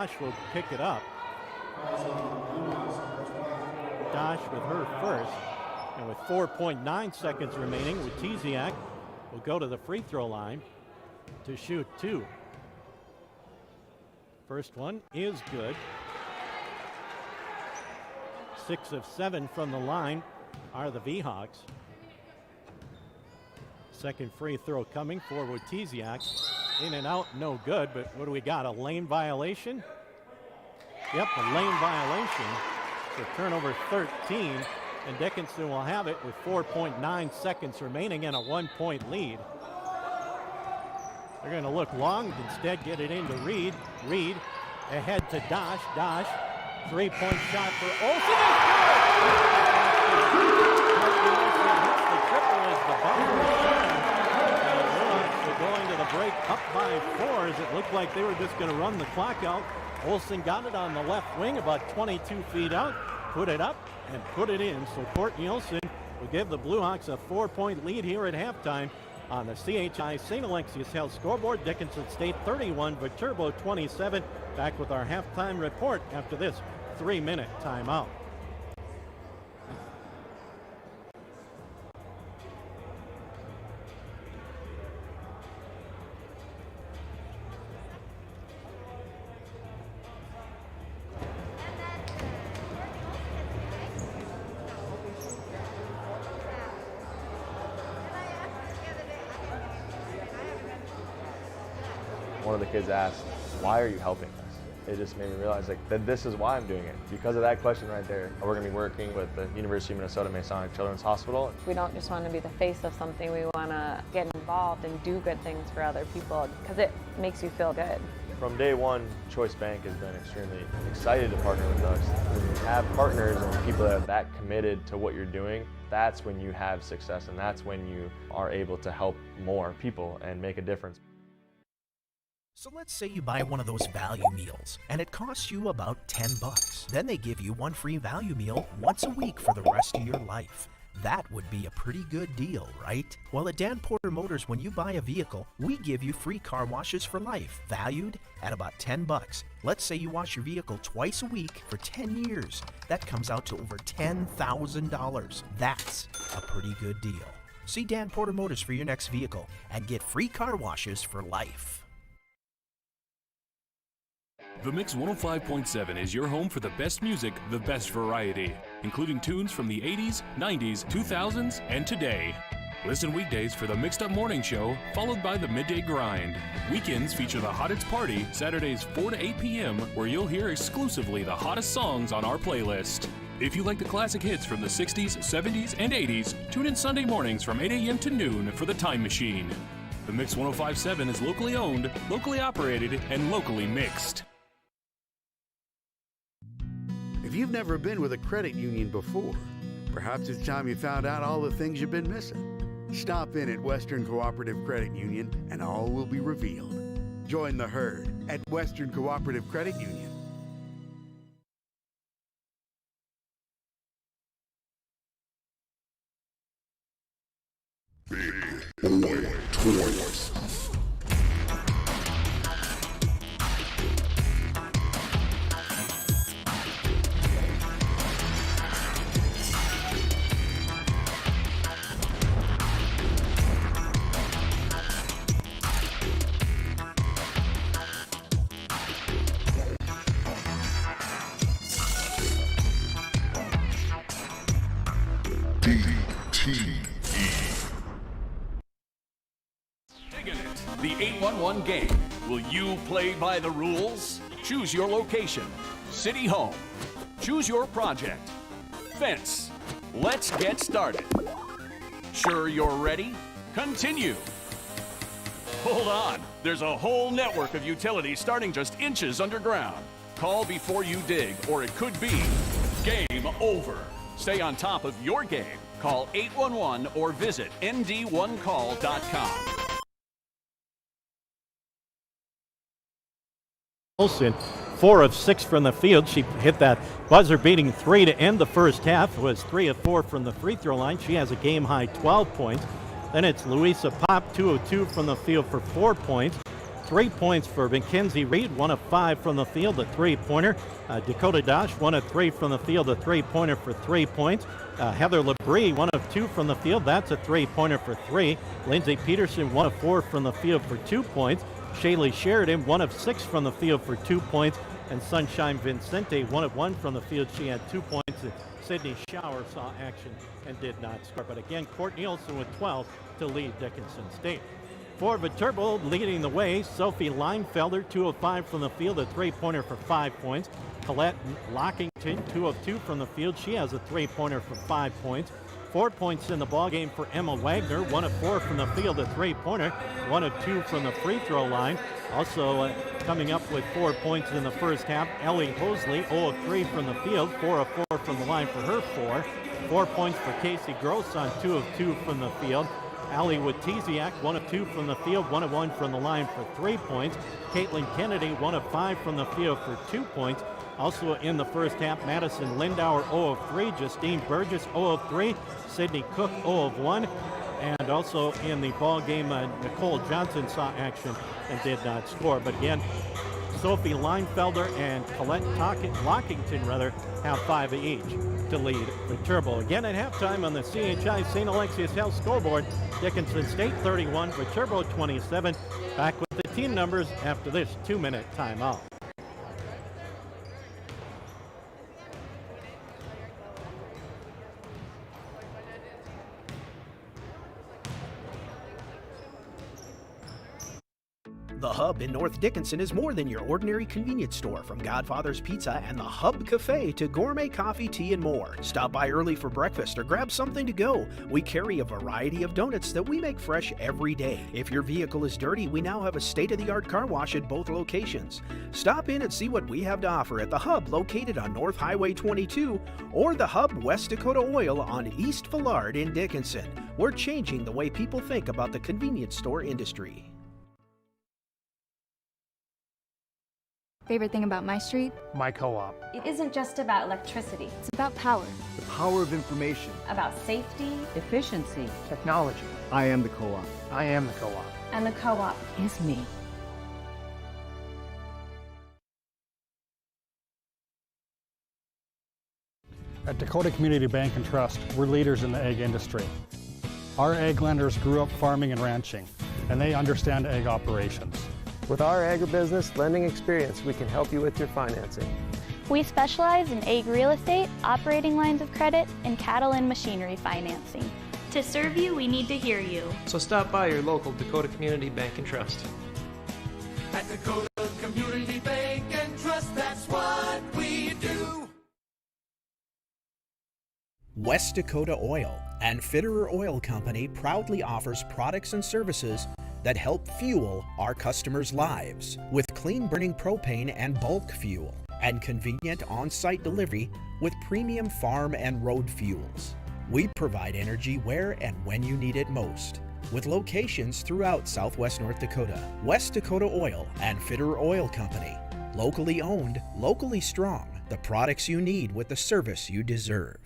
Dosh will pick it up. Dosh with her first. And with 4.9 seconds remaining, Witiziak will go to the free throw line to shoot 2. First one is good. 6 of 7 from the line are the V-Hawks. Second free throw coming for Wojciak. In and out, no good, but what do we got, a lane violation? Yep, a lane violation. So turnover 13, and Dickinson will have it with 4.9 seconds remaining and a 1-point lead. They're going to look long, instead get it into Reed. Reed ahead to Dosh. Dosh, three-point shot for Olsen. The triple as the buzzer. Going to the break up by 4 as it looked like they were just going to run the clock out. Olsen got it on the left wing about 22 feet out, put it up and put it in. So Courtney Olsen will give the Blue Hawks a 4-point lead here at halftime on the CHI St. Alexius Health scoreboard. Dickinson State 31, Viterbo 27. Back with our halftime report after this 3-minute timeout. One of the kids asked, "Why are you helping us?" It just made me realize that this is why I'm doing it. Because of that question right there. We're going to be working with the University of Minnesota Masonic Children's Hospital. We don't just want to be the face of something. We want to get involved and do good things for other people because it makes you feel good. From day one, Choice Bank has been extremely excited to partner with us. When you have partners and people that are that committed to what you're doing, that's when you have success, and that's when you are able to help more people and make a difference. So let's say you buy one of those value meals and it costs you about $10. Then they give you one free value meal once a week for the rest of your life. That would be a pretty good deal, right? Well, at Dan Porter Motors, when you buy a vehicle, we give you free car washes for life, valued at about $10. Let's say you wash your vehicle twice a week for 10 years. That comes out to over $10,000. That's a pretty good deal. See Dan Porter Motors for your next vehicle and get free car washes for life. The Mix 105.7 is your home for the best music, the best variety, including tunes from the 80s, 90s, 2000s, and today. Listen weekdays for the Mixed Up Morning Show, followed by the Midday Grind. Weekends feature the Hottest Party, Saturdays 4 to 8 p.m., where you'll hear exclusively the hottest songs on our playlist. If you like the classic hits from the 60s, 70s, and 80s, tune in Sunday mornings from 8 a.m. to noon for The Time Machine. The Mix 105.7 is locally owned, locally operated, and locally mixed. If you've never been with a credit union before, perhaps it's time you found out all the things you've been missing. Stop in at Western Cooperative Credit Union and all will be revealed. Join the herd at Western Cooperative Credit Union. Big Boy Toys. The 811 game. Will you play by the rules? Choose your location. City Home. Choose your project. Fence. Let's get started. Sure you're ready? Continue. Hold on. There's a whole network of utilities starting just inches underground. Call before you dig, or it could be game over. Stay on top of your game. Call 811 or visit nd1call.com. Olsen, 4 of 6 from the field. She hit that buzzer-beating 3 to end the first half. It was 3 of 4 from the free throw line. She has a game-high 12 points. Then it's Louisa Pop, 2 of 2 from the field for 4 points. 3 points for Mackenzie Reed, 1 of 5 from the field, a three-pointer. Dakota Dosh, 1 of 3 from the field, a three-pointer for 3 points. Heather Labrie, 1 of 2 from the field, that's a three-pointer for 3. Lindsay Peterson, 1 of 4 from the field for 2 points. Shaylee Sheridan, 1 of 6 from the field for 2 points. And Sunshine Vincente, 1 of 1 from the field. She had 2 points. And Sydney Shower saw action and did not score. But again, Courtney Olson with 12 to lead Dickinson State. For Viterbo, leading the way, Sophie Leinfelder, 2 of 5 from the field, a 3-pointer for 5 points. Colette Lockington, 2 of 2 from the field. She has a 3-pointer for 5 points. 4 points in the ballgame for Emma Wagner, 1 of 4 from the field, a 3-pointer, 1 of 2 from the free throw line. Also coming up with 4 points in the first half, Ellie Hosley, 0 of 3 from the field, 4 of 4 from the line for her 4. 4 points for Casey Gross on 2 of 2 from the field. Allie Watiziak, 1 of 2 from the field, 1 of 1 from the line for 3 points. Caitlin Kennedy, 1 of 5 from the field for 2 points. Also in the first half, Madison Lindauer, 0 of 3. Justine Burgess, 0 of 3. Sydney Cook, 0 of 1. And also in the ball game, Nicole Johnson saw action and did not score. But again, Sophie Leinfelder and Colette Lockington have 5 each to lead Viterbo. Again at halftime on the CHI St. Alexius Health scoreboard, Dickinson State 31, Viterbo 27. Back with the team numbers after this 2-minute timeout. The Hub in North Dickinson is more than your ordinary convenience store. From Godfather's Pizza and the Hub Cafe to gourmet coffee, tea, and more. Stop by early for breakfast or grab something to go. We carry a variety of donuts that we make fresh every day. If your vehicle is dirty, we now have a state-of-the-art car wash at both locations. Stop in and see what we have to offer at the Hub located on North Highway 22 or the Hub West Dakota Oil on East Villard in Dickinson. We're changing the way people think about the convenience store industry. Favorite thing about my street? My co-op. It isn't just about electricity. It's about power. The power of information. About safety. Efficiency. Technology. I am the co-op. I am the co-op. And the co-op Is me. At Dakota Community Bank and Trust, we're leaders in the egg industry. Our egg lenders grew up farming and ranching, and they understand egg operations. With our agribusiness lending experience, we can help you with your financing. We specialize in egg real estate, operating lines of credit, and cattle and machinery financing. To serve you, we need to hear you. So stop by your local Dakota Community Bank and Trust. At Dakota Community Bank and Trust, that's what we do. West Dakota Oil and Fitterer Oil Company proudly offers products and services that help fuel our customers' lives with clean burning propane and bulk fuel and convenient on-site delivery with premium farm and road fuels. We provide energy where and when you need it most with locations throughout Southwest North Dakota. West Dakota Oil and Fitterer Oil Company. Locally owned, locally strong. The products you need with the service you deserve.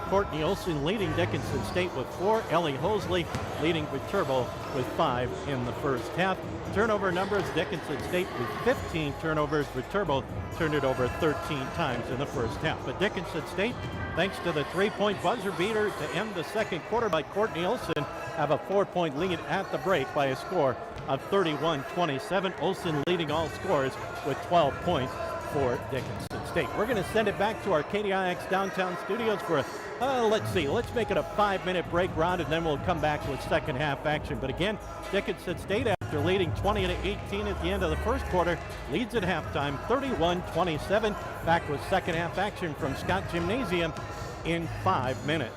Courtney Olson leading Dickinson State with 4. Ellie Hosley leading Viterbo with 5 in the first half. Turnover numbers, Dickinson State with 15 turnovers. Viterbo turned it over 13 times in the first half. But Dickinson State, thanks to the 3-point buzzer beater to end the second quarter by Courtney Olson, have a 4-point lead at the break by a score of 31-27. Olson leading all scores with 12 points for Dickinson State. We're going to send it back to our KDIX downtown studios for let's make it a 5-minute break, Ron, and then we'll come back with second half action. But again, Dickinson State, after leading 20-18 at the end of the first quarter, leads at halftime 31-27. Back with second half action from Scott Gymnasium in 5 minutes.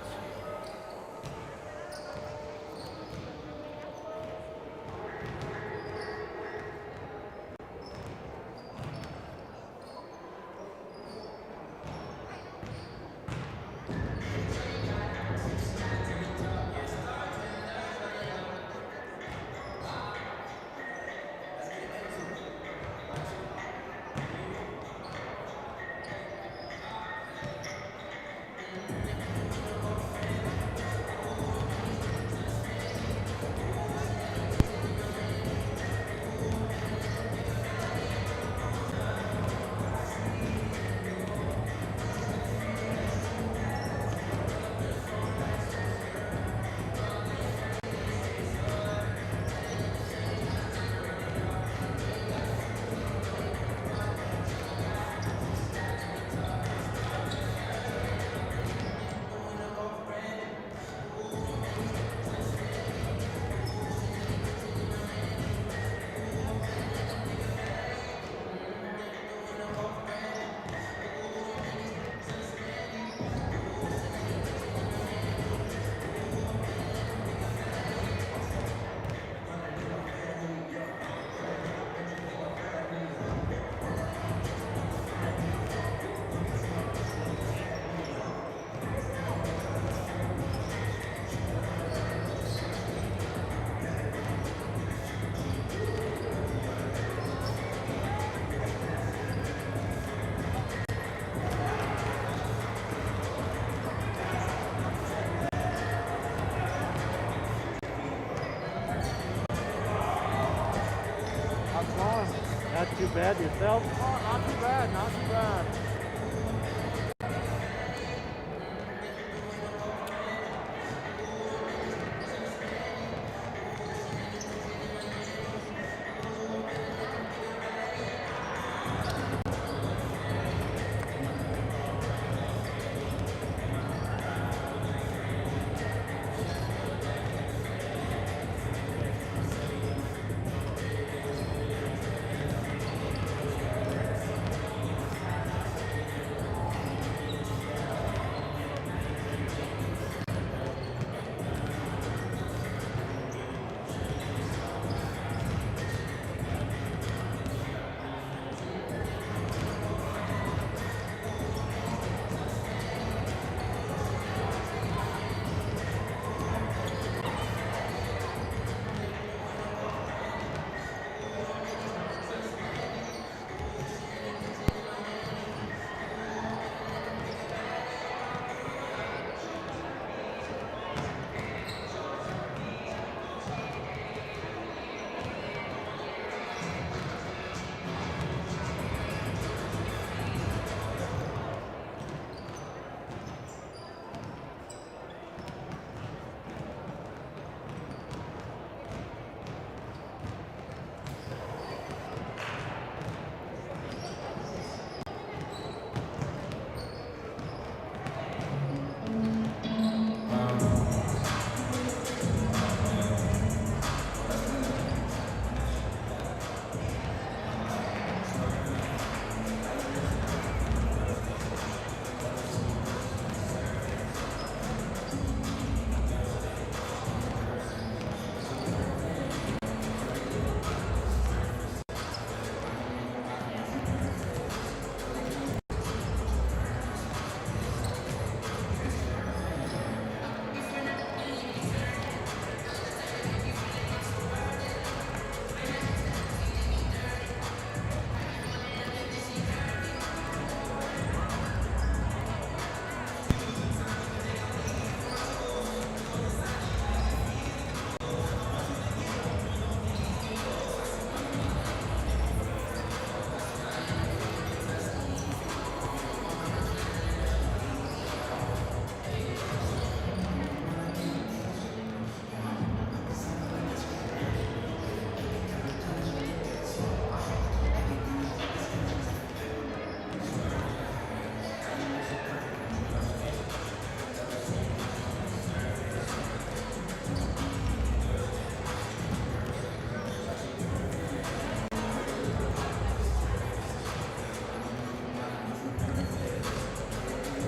too bad yourself? Oh, not too bad, not too bad.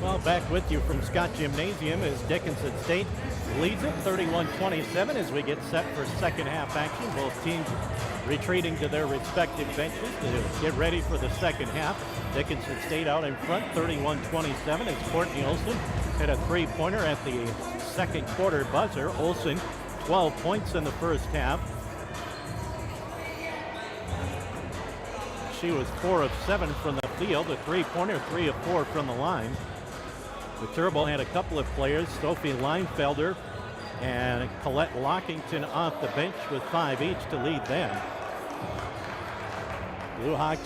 Well, back with you from Scott Gymnasium as Dickinson State leads it 31-27 as we get set for second half action. Both teams retreating to their respective benches to get ready for the second half. Dickinson State out in front 31-27 as Courtney Olson hit a three-pointer at the second quarter buzzer. Olson 12 points in the first half. She was 4 of 7 from the field, a three-pointer, 3 of 4 from the line. Viterbo had a couple of players, Sophie Leinfelder and Colette Lockington off the bench with 5 each to lead them. Blue Hawks,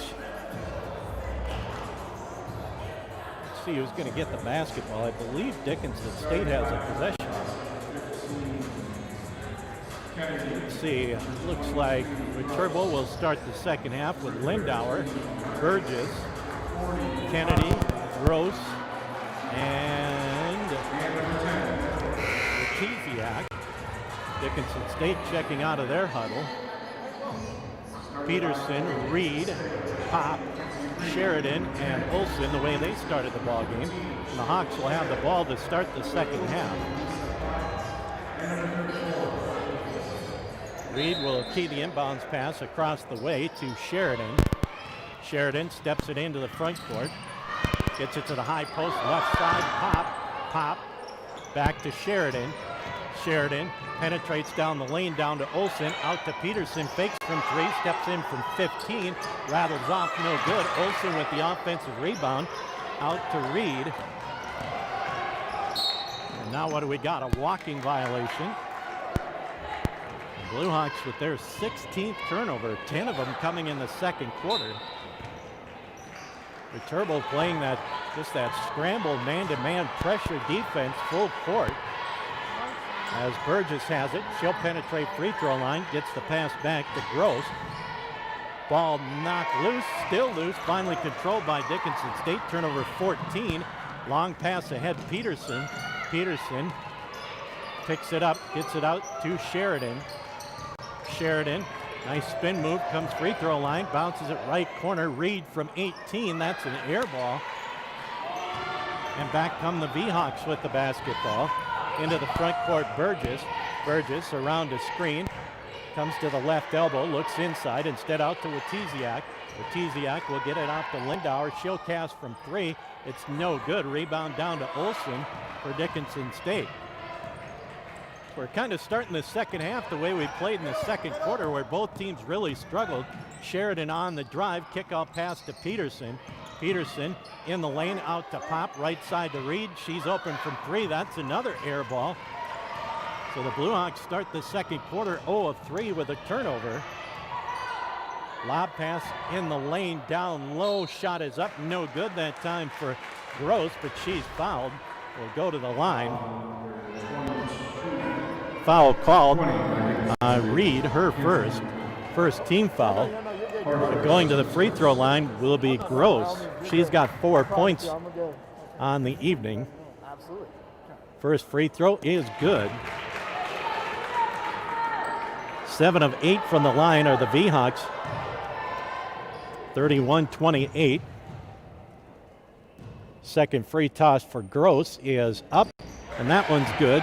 let's see who's going to get the basketball. I believe Dickinson State has a possession. Let's see, looks like Viterbo will start the second half with Lindauer, Burgess, Kennedy, Gross, and Kiziak. Dickinson State checking out of their huddle. Peterson, Reed, Pop, Sheridan, and Olson, the way they started the ball game. And the Hawks will have the ball to start the second half. Reed will key the inbounds pass across the way to Sheridan. Sheridan steps it into the front court. Gets it to the high post, left side, Pop, back to Sheridan. Sheridan penetrates down the lane, down to Olson, out to Peterson, fakes from 3, steps in from 15, rattles off, no good. Olson with the offensive rebound, out to Reed. And now what do we got? A walking violation. Blue Hawks with their 16th turnover, 10 of them coming in the second quarter. Viterbo playing that scramble man-to-man pressure defense full court. As Burgess has it, she'll penetrate free throw line, gets the pass back to Gross. Ball knocked loose, still loose, finally controlled by Dickinson State. Turnover 14. Long pass ahead, Peterson. Peterson picks it up, gets it out to Sheridan. Sheridan, nice spin move, comes free throw line, bounces it right corner. Reed from 18, that's an air ball. And back come the V-Hawks with the basketball. Into the front court, Burgess. Burgess around a screen, comes to the left elbow, looks inside, instead out to Watiziak. Watiziak will get it off to Lindauer. She'll cast from 3. It's no good. Rebound down to Olsen for Dickinson State. We're kind of starting the second half the way we played in the second quarter, where both teams really struggled. Sheridan on the drive, kickoff pass to Peterson. Peterson in the lane, out to Pop, right side to Reed. She's open from 3. That's another air ball. So the Blue Hawks start the second quarter 0 of 3 with a turnover. Lob pass in the lane, down low. Shot is up, no good that time for Gross, but she's fouled. Will go to the line. Foul called. Reed, her first team foul. But going to the free throw line will be Gross. She's got 4 points on the evening. First free throw is good. 7 of 8 from the line are the V-Hawks. 31-28. Second free toss for Gross is up, and that one's good.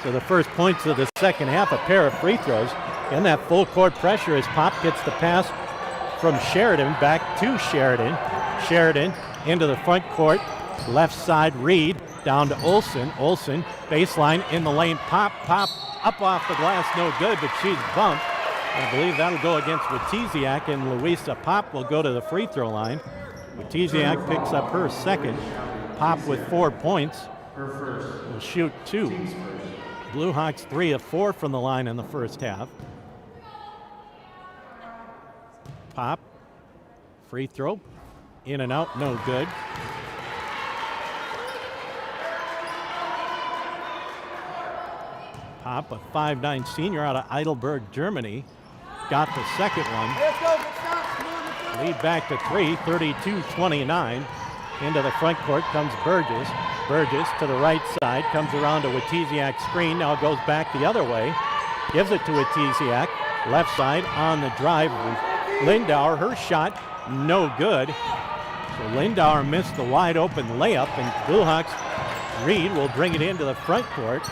So the first points of the second half, a pair of free throws. And that full court pressure as Pop gets the pass from Sheridan back to Sheridan. Sheridan into the front court, left side Reed, down to Olsen. Olsen, baseline in the lane, Pop up off the glass, no good, but she's bumped. I believe that'll go against Watiziak, and Louisa Pop will go to the free throw line. Watiziak picks up her second. Pop with 4 points. Will shoot 2. Blue Hawks 3 of 4 from the line in the first half. Pop, free throw, in and out, no good. Pop, a 5'9" senior out of Heidelberg, Germany, got the second one. Lead back to 3, 32-29. Into the front court comes Burgess. Burgess to the right side, comes around to Watiziak's screen, now goes back the other way. Gives it to Watiziak, left side on the drive. Lindauer, her shot, no good. So Lindauer missed the wide open layup, and Blue Hawks, Reed will bring it into the front court.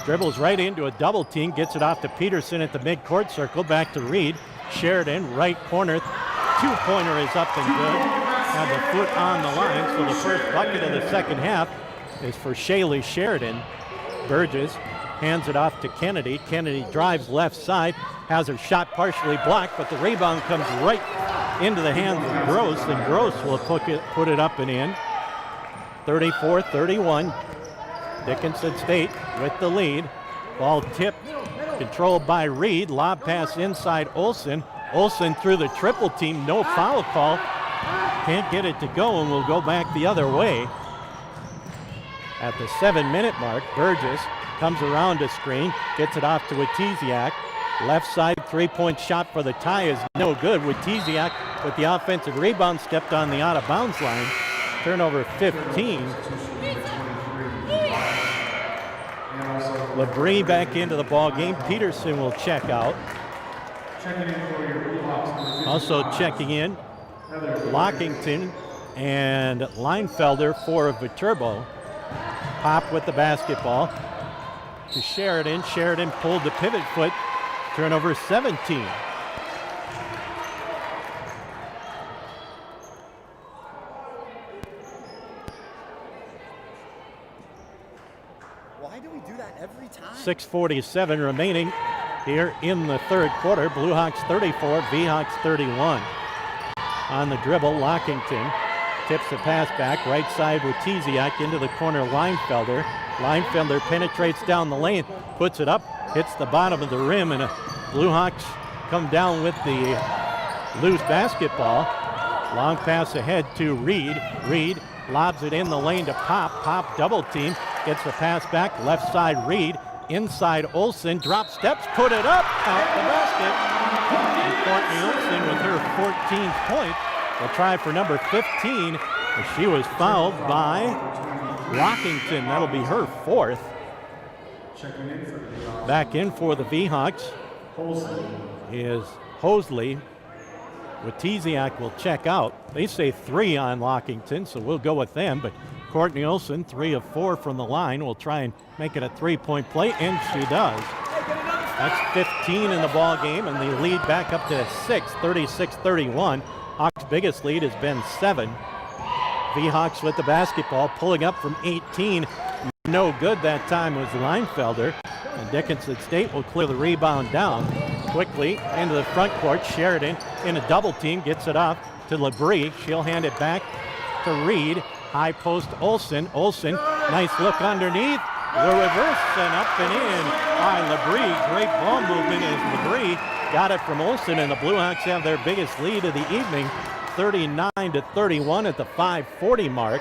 Dribbles right into a double team, gets it off to Peterson at the mid-court circle, back to Reed. Sheridan, right corner, two-pointer is up and good. Had the foot on the line, so the first bucket of the second half is for Shaylee Sheridan. Burgess hands it off to Kennedy. Kennedy drives left side, has her shot partially blocked, but the rebound comes right into the hands of Gross, and Gross will put it up and in. 34-31. Dickinson State with the lead. Ball tipped, controlled by Reed. Lob pass inside Olsen. Olsen through the triple team, no foul call. Can't get it to go, and will go back the other way. At the 7-minute mark, Burgess comes around a screen, gets it off to Watiziak. Left side three-point shot for the tie is no good. Watiziak with the offensive rebound, stepped on the out-of-bounds line. Turnover 15. Labrie back into the ball game. Peterson will check out. Also checking in, Lockington and Leinfelder for Viterbo. Pop with the basketball to Sheridan. Sheridan pulled the pivot foot. Turnover 17. Why do we do that every time? 6:47 remaining here in the third quarter. Blue Hawks 34, V-Hawks 31. On the dribble, Lockington tips the pass back, right side with Watiziak into the corner, Leinfelder. Leinfelder penetrates down the lane, puts it up, hits the bottom of the rim, and a Blue Hawks come down with the loose basketball. Long pass ahead to Reed. Reed lobs it in the lane to Pop. Pop double team. Gets the pass back. Left side Reed. Inside Olsen. Drop steps. Put it up. Count the basket. And Courtney Olsen with her 14th point will try for number 15. As she was fouled by Rockington. That'll be her 4th. Back in for the V-Hawks is Hosley. Watiziak will check out. They say 3 on Lockington, so we'll go with them. But Courtney Olsen, 3 of 4 from the line, will try and make it a 3-point play, and she does. That's 15 in the ball game, and they lead back up to 6, 36-31. Hawks' biggest lead has been 7. V-Hawks with the basketball, pulling up from 18. No good that time was Leinfelder. And Dickinson State will clear the rebound down. Quickly into the front court. Sheridan in a double team gets it off to Labrie. She'll hand it back to Reed. High post Olsen. Olsen, nice look underneath. The reverse and up and in by Labrie. Great ball movement as Labrie got it from Olsen, and the Blue Hawks have their biggest lead of the evening, 39-31 at the 5:40 mark.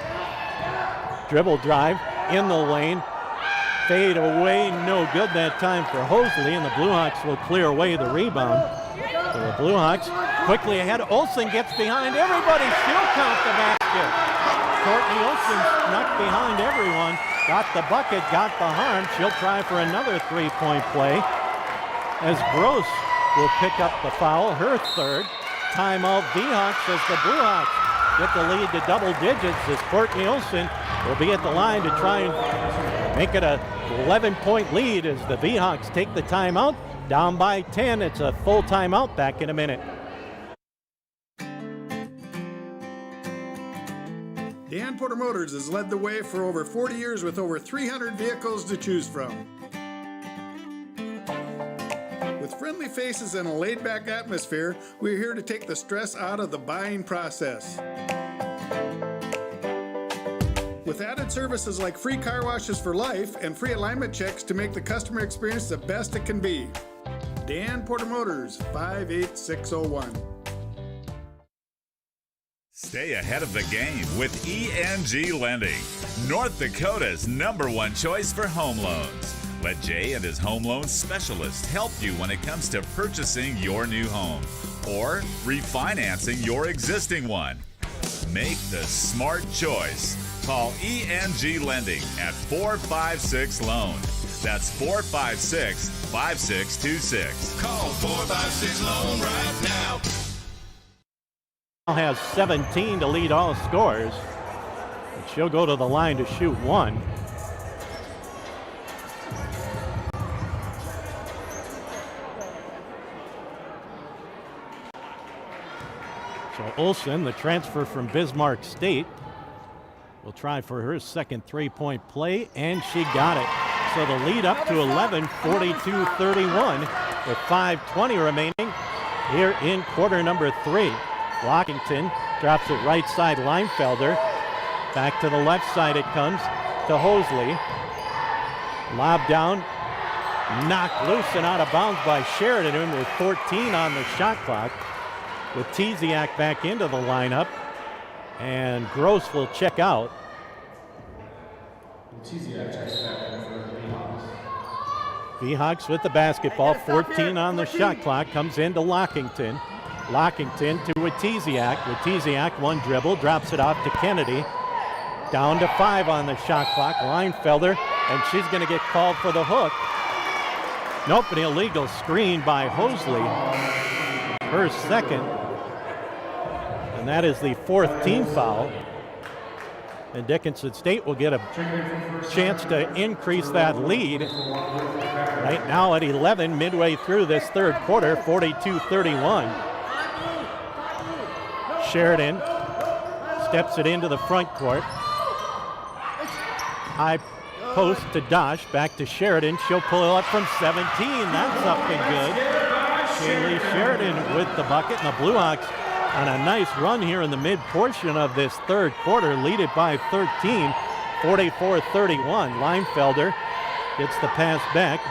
Dribble drive in the lane. Fade away, no good that time for Hosley, and the Blue Hawks will clear away the rebound. So the Blue Hawks quickly ahead. Olsen gets behind everybody. She'll count the basket. Courtney Olsen snuck behind everyone. Got the bucket, got the harm. She'll try for another 3-point play as Gross will pick up the foul, her 3rd. Timeout V-Hawks as the Blue Hawks get the lead to double digits as Courtney Olsen will be at the line to try and make it a 11-point lead as the V-Hawks take the timeout. Down by 10. It's a full timeout. Back in a minute. Dan Porter Motors has led the way for over 40 years with over 300 vehicles to choose from. With friendly faces and a laid-back atmosphere, we're here to take the stress out of the buying process. With added services like free car washes for life and free alignment checks to make the customer experience the best it can be. Dan Porter Motors, 58601. Stay ahead of the game with ENG Lending, North Dakota's #1 choice for home loans. Let Jay and his home loan specialist help you when it comes to purchasing your new home or refinancing your existing one. Make the smart choice. Call ENG Lending at 456-LOAN. That's 456-5626. Call 456-LOAN right now. Has 17 to lead all scores. And she'll go to the line to shoot 1. So Olsen, the transfer from Bismarck State, will try for her 2nd 3-point play, and she got it. So the lead up to 11, 42-31, with 5:20 remaining here in quarter number 3. Lockington drops it right side, Leinfelder. Back to the left side it comes to Hosley. Lob down, knocked loose and out of bounds by Sheridan with 14 on the shot clock. With Watiziak back into the lineup, and Gross will check out. Watiziak checks back in for the V-Hawks. V-Hawks with the basketball, 14 on the shot clock, comes into Lockington. Lockington to Watiziak. Watiziak, one dribble, drops it off to Kennedy. Down to 5 on the shot clock. Leinfelder, and she's going to get called for the hook. Nope, an illegal screen by Hosley. Her 2nd. And that is the 4th team foul. And Dickinson State will get a chance to increase that lead. Right now at 11, midway through this 3rd quarter, 42-31. Sheridan steps it into the front court. High post to Dosh, back to Sheridan. She'll pull it up from 17. That's up and good. Shaylee Sheridan with the bucket, and the Blue Hawks on a nice run here in the mid portion of this 3rd quarter, lead it by 13, 44-31. Leinfelder gets the pass back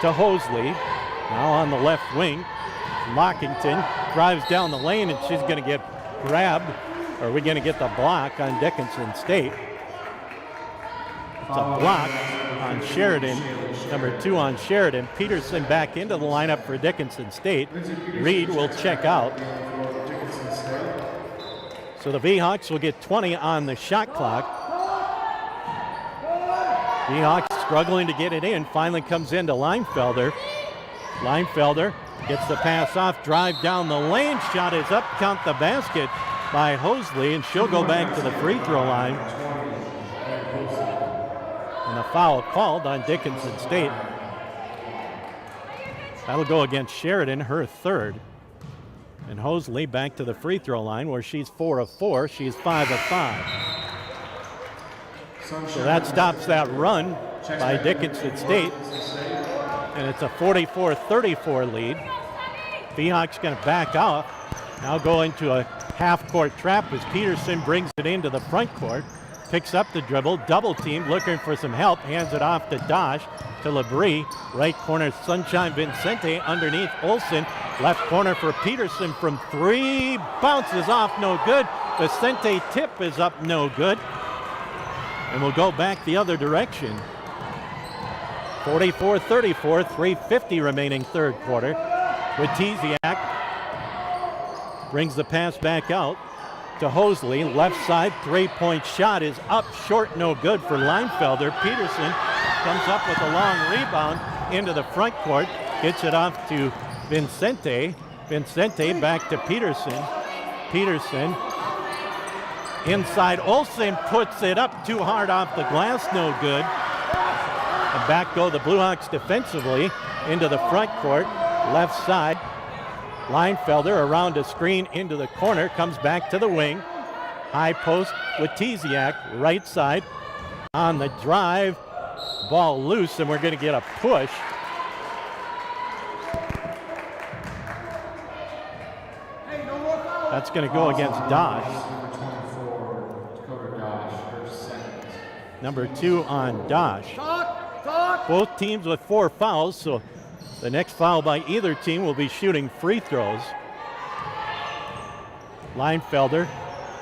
to Hosley. Now on the left wing, Lockington drives down the lane, and she's going to get grabbed. Or are we going to get the block on Dickinson State? It's a block on Sheridan, number 2 on Sheridan. Peterson back into the lineup for Dickinson State. Reed will check out. So the V-Hawks will get 20 on the shot clock. V-Hawks struggling to get it in. Finally comes into Leinfelder. Leinfelder gets the pass off, drive down the lane. Shot is up, count the basket by Hosley, and she'll go back to the free throw line. And a foul called on Dickinson State. That'll go against Sheridan, her third. And Hosley back to the free throw line where she's 4 of 4. She's 5 of 5. So that stops that run by Dickinson State. And it's a 44-34 lead. V-Hawks going to back off. Now go into a half-court trap as Peterson brings it into the front court. Picks up the dribble, double team, looking for some help. Hands it off to Dosh, to Labrie. Right corner, Sunshine Vincente underneath Olsen. Left corner for Peterson from 3. Bounces off, no good. Vincente tip is up, no good. And we'll go back the other direction. 44-34, 3:50 remaining third quarter. Witiziak brings the pass back out to Hosley. Left side, three-point shot is up, short, no good for Leinfelder. Peterson comes up with a long rebound into the front court. Gets it off to Vincente. Vincente back to Peterson. Peterson inside. Olsen puts it up too hard off the glass, no good. And back go the Blue Hawks defensively into the front court. Left side. Leinfelder around a screen into the corner, comes back to the wing. High post with Tiziak, right side. On the drive, ball loose, and we're going to get a push. That's going to go against Dosh. Number 2 on Dosh. Both teams with 4 fouls, so the next foul by either team will be shooting free throws. Leinfelder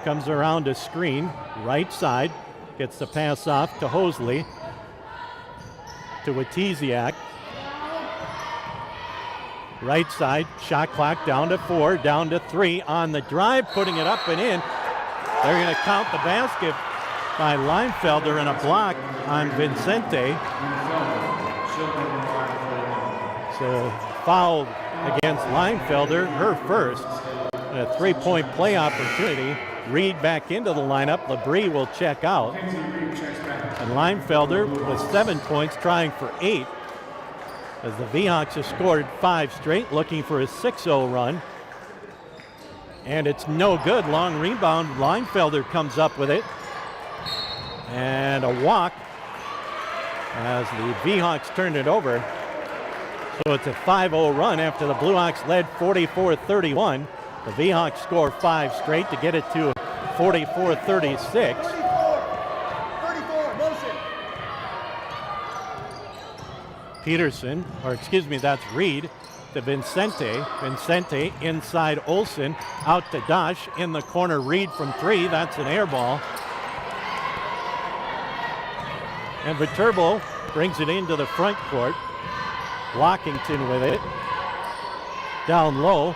comes around a screen, right side, gets the pass off to Hosley, to Witiziak. Right side, shot clock down to 4, down to 3 on the drive, putting it up and in. They're going to count the basket by Leinfelder and a block on Vincente. So foul against Leinfelder, her first. And a three-point play opportunity. Reed back into the lineup. Labrie will check out. And Leinfelder with 7 points, trying for 8. As the V-Hawks have scored 5 straight, looking for a 6-0 run. And it's no good. Long rebound. Leinfelder comes up with it. And a walk as the V-Hawks turned it over. So it's a 5-0 run after the Blue Hawks led 44-31. The V-Hawks score 5 straight to get it to 44-36. Peterson, or excuse me, that's Reed to Vincente. Vincente inside Olsen, out to Dosh, in the corner, Reed from 3, that's an air ball. And Viterbo brings it into the front court. Lockington with it. Down low,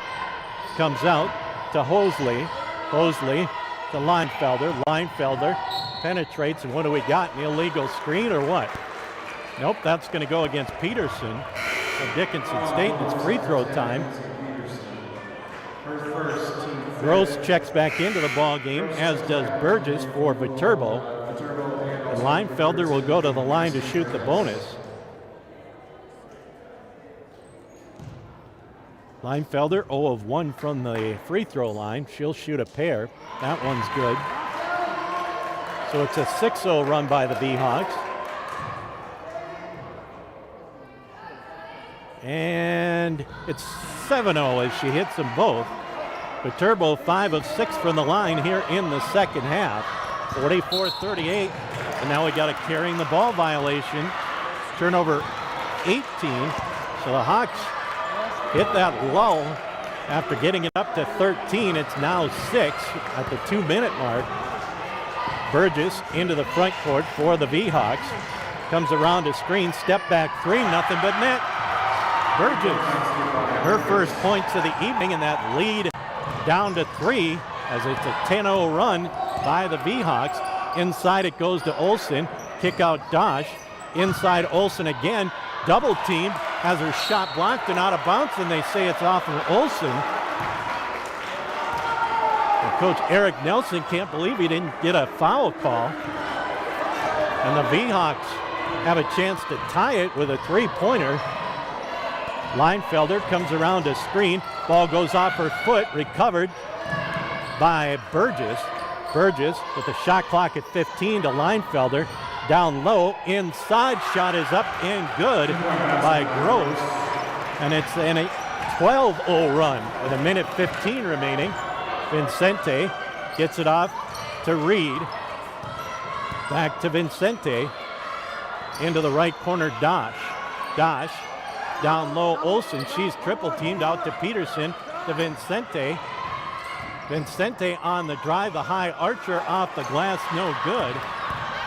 comes out to Hosley. Hosley to Leinfelder. Leinfelder penetrates, and what do we got? An illegal screen or what? Nope, that's going to go against Peterson of Dickinson State. It's free throw time. Gross checks back into the ball game, as does Burgess for Viterbo. And Leinfelder will go to the line to shoot the bonus. Leinfelder 0 of 1 from the free throw line. She'll shoot a pair. That one's good. So it's a 6-0 run by the V-Hawks. And it's 7-0 as she hits them both. Viterbo 5 of 6 from the line here in the second half. 44-38. And now we got a carrying the ball violation. Turnover 18. So the Hawks hit that lull after getting it up to 13. It's now 6 at the 2-minute mark. Burgess into the front court for the V-Hawks. Comes around a screen, step back three, nothing but net. Burgess, her first points of the evening, and that lead down to 3 as it's a 10-0 run by the V-Hawks. Inside it goes to Olsen, kick out Dosh. Inside Olsen again, double teamed, has her shot blocked and out of bounds, and they say it's off of Olsen. And Coach Eric Nelson can't believe he didn't get a foul call. And the V-Hawks have a chance to tie it with a three-pointer. Leinfelder comes around a screen, ball goes off her foot, recovered by Burgess. Burgess with the shot clock at 15 to Leinfelder. Down low, inside shot is up and good by Gross. And it's in a 12-0 run with a minute 15 remaining. Vincente gets it off to Reed. Back to Vincente. Into the right corner, Dosh. Dosh down low, Olsen. She's triple teamed out to Peterson, to Vincente. Vincente on the drive, the high archer off the glass, no good.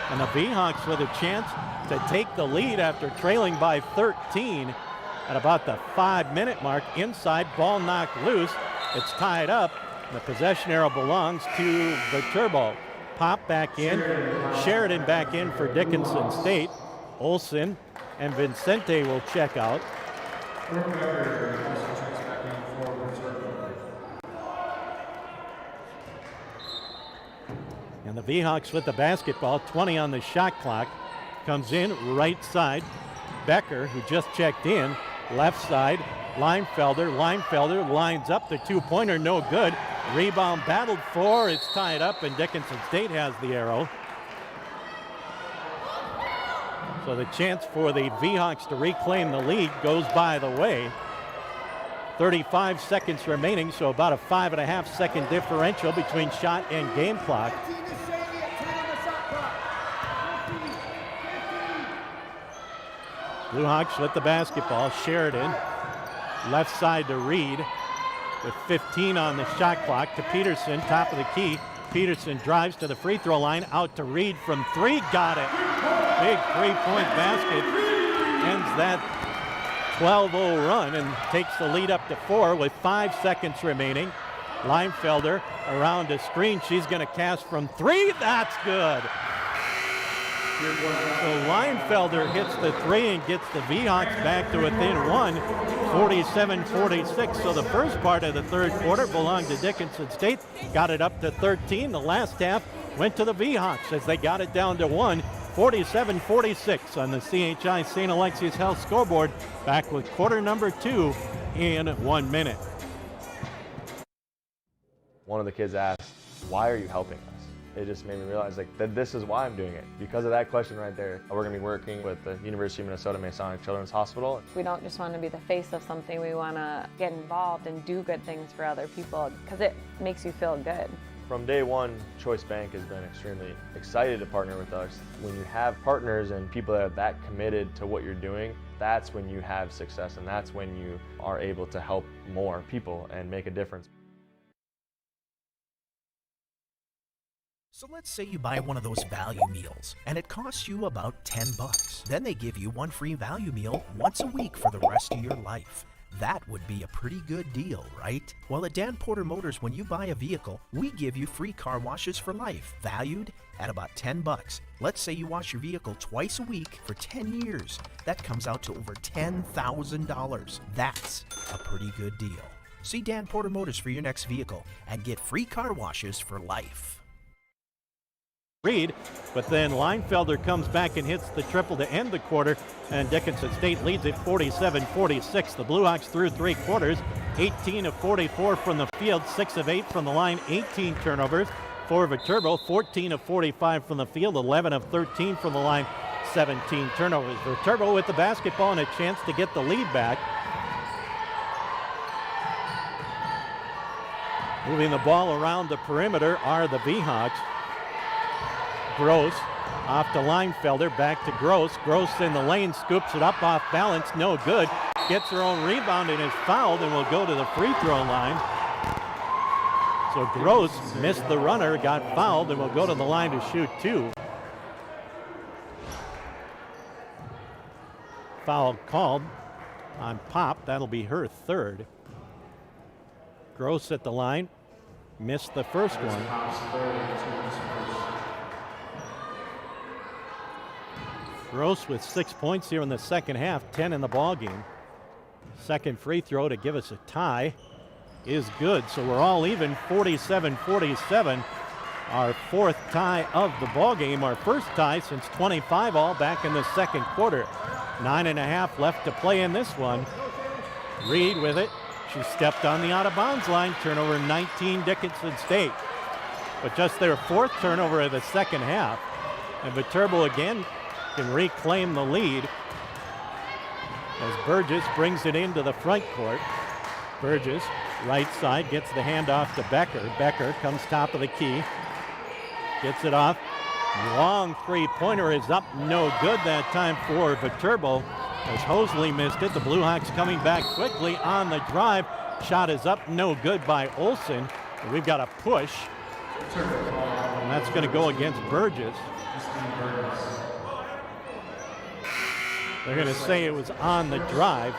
And the V-Hawks with a chance to take the lead after trailing by 13 at about the 5-minute mark. Inside, ball knocked loose. It's tied up. The possession arrow belongs to Viterbo. Pop back in, Sheridan back in for Dickinson State. Olsen and Vincente will check out. And the V-Hawks with the basketball, 20 on the shot clock. Comes in right side. Becker, who just checked in, left side. Leinfelder lines up the two-pointer, no good. Rebound battled for, it's tied up, and Dickinson State has the arrow. So the chance for the V-Hawks to reclaim the lead goes by the way. 35 seconds remaining, so about a 5.5-second differential between shot and game clock. Blue Hawks with the basketball. Sheridan, left side to Reed with 15 on the shot clock to Peterson, top of the key. Peterson drives to the free throw line, out to Reed from 3, got it. Big three-point basket, ends that 12-0 run and takes the lead up to 4 with 5 seconds remaining. Leinfelder around a screen, she's going to cast from 3, that's good. So Leinfelder hits the 3 and gets the V-Hawks back to within 1, 47-46. So the first part of the third quarter belonged to Dickinson State, got it up to 13. The last half went to the V-Hawks as they got it down to 1, 47-46 on the CHI St. Alexius Health scoreboard. Back with quarter number 2 in 1 minute. One of the kids asked, "Why are you helping us?" It just made me realize that this is why I'm doing it. Because of that question right there. We're going to be working with the University of Minnesota Masonic Children's Hospital. We don't just want to be the face of something. We want to get involved and do good things for other people because it makes you feel good. From day one, Choice Bank has been extremely excited to partner with us. When you have partners and people that are that committed to what you're doing, that's when you have success, and that's when you are able to help more people and make a difference. So let's say you buy one of those value meals and it costs you about $10. Then they give you one free value meal once a week for the rest of your life. That would be a pretty good deal, right? Well, at Dan Porter Motors, when you buy a vehicle, we give you free car washes for life, valued at about $10. Let's say you wash your vehicle twice a week for 10 years. That comes out to over $10,000. That's a pretty good deal. See Dan Porter Motors for your next vehicle and get free car washes for life. Reed, but then Leinfelder comes back and hits the triple to end the quarter, and Dickinson State leads it 47-46. The Blue Hawks through 3 quarters, 18 of 44 from the field, 6 of 8 from the line, 18 turnovers. For Viterbo, 14 of 45 from the field, 11 of 13 from the line, 17 turnovers. Viterbo with the basketball and a chance to get the lead back. Moving the ball around the perimeter are the V-Hawks. Gross off to Leinfelder, back to Gross. Gross in the lane, scoops it up off balance, no good. gets her own rebound and is fouled and will go to the free throw line. So Gross missed the runner, got fouled, and will go to the line to shoot 2. Foul called on Pop. That'll be her 3rd. Gross at the line. Missed the first one. Gross with 6 points here in the second half, 10 in the ball game. Second free throw to give us a tie is good. So we're all even, 47-47. Our 4th tie of the ball game, our first tie since 25 all back in the second quarter. 9.5 left to play in this one. Reed with it. She stepped on the out-of-bounds line. Turnover 19, Dickinson State. But just their 4th turnover of the second half. And Viterbo again can reclaim the lead as Burgess brings it into the front court. Burgess, right side, gets the handoff to Becker. Becker comes top of the key. Gets it off. Long three-pointer is up. No good that time for Viterbo as Hosley missed it. The Blue Hawks coming back quickly on the drive. Shot is up. No good by Olsen. And we've got a push. And that's going to go against Burgess. They're going to say it was on the drive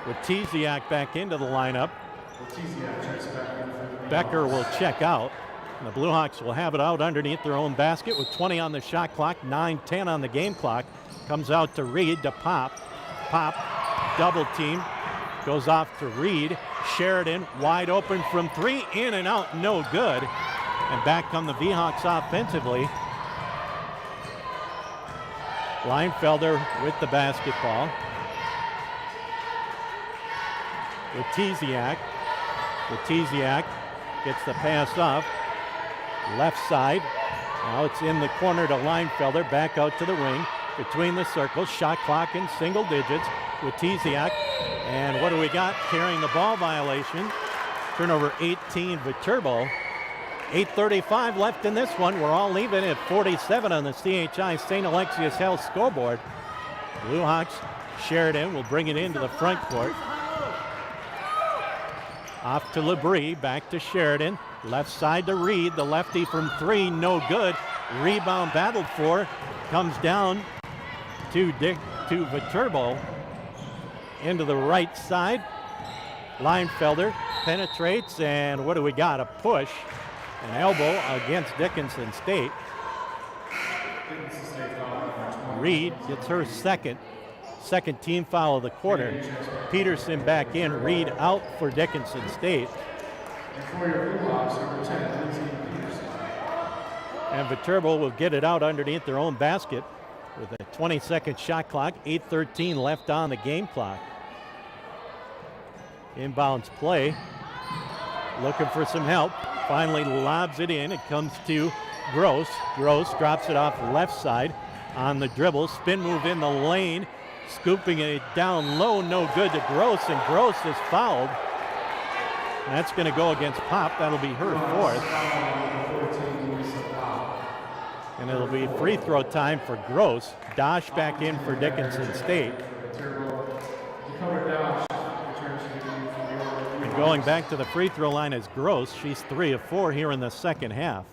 with Tiziak back into the lineup. Becker will check out. And the Blue Hawks will have it out underneath their own basket with 20 on the shot clock, 9-10 on the game clock. Comes out to Reed to Pop. Pop, double team, goes off to Reed. Sheridan wide open from 3, in and out, no good. And back come the V-Hawks offensively. Leinfelder with the basketball. With Tiziak. Gets the pass off. Left side. Now it's in the corner to Leinfelder. Back out to the wing. Between the circles. Shot clock in single digits with Tiziak. And what do we got? Carrying the ball violation. Turnover 18, Viterbo. 8:35 left in this one. We're all even at 47 on the CHI St. Alexius Health scoreboard. Blue Hawks, Sheridan will bring it into the front court. Off to Labrie, back to Sheridan. Left side to Reed, the lefty from 3, no good. Rebound battled for, comes down to Viterbo. Into the right side. Leinfelder penetrates, and what do we got? A push. An elbow against Dickinson State. Reed gets her second team foul of the quarter. Peterson back in, Reed out for Dickinson State. And Viterbo will get it out underneath their own basket with a 20-second shot clock, 8:13 left on the game clock. Inbounds play, looking for some help. Finally lobs it in. It comes to Gross. Gross drops it off left side on the dribble. Spin move in the lane. Scooping it down low. No good to Gross, and Gross is fouled. And that's going to go against Pop. That'll be her 4th. And it'll be free throw time for Gross. Dosh back in for Dickinson State. Going back to the free throw line is Gross. She's 3 of 4 here in the second half.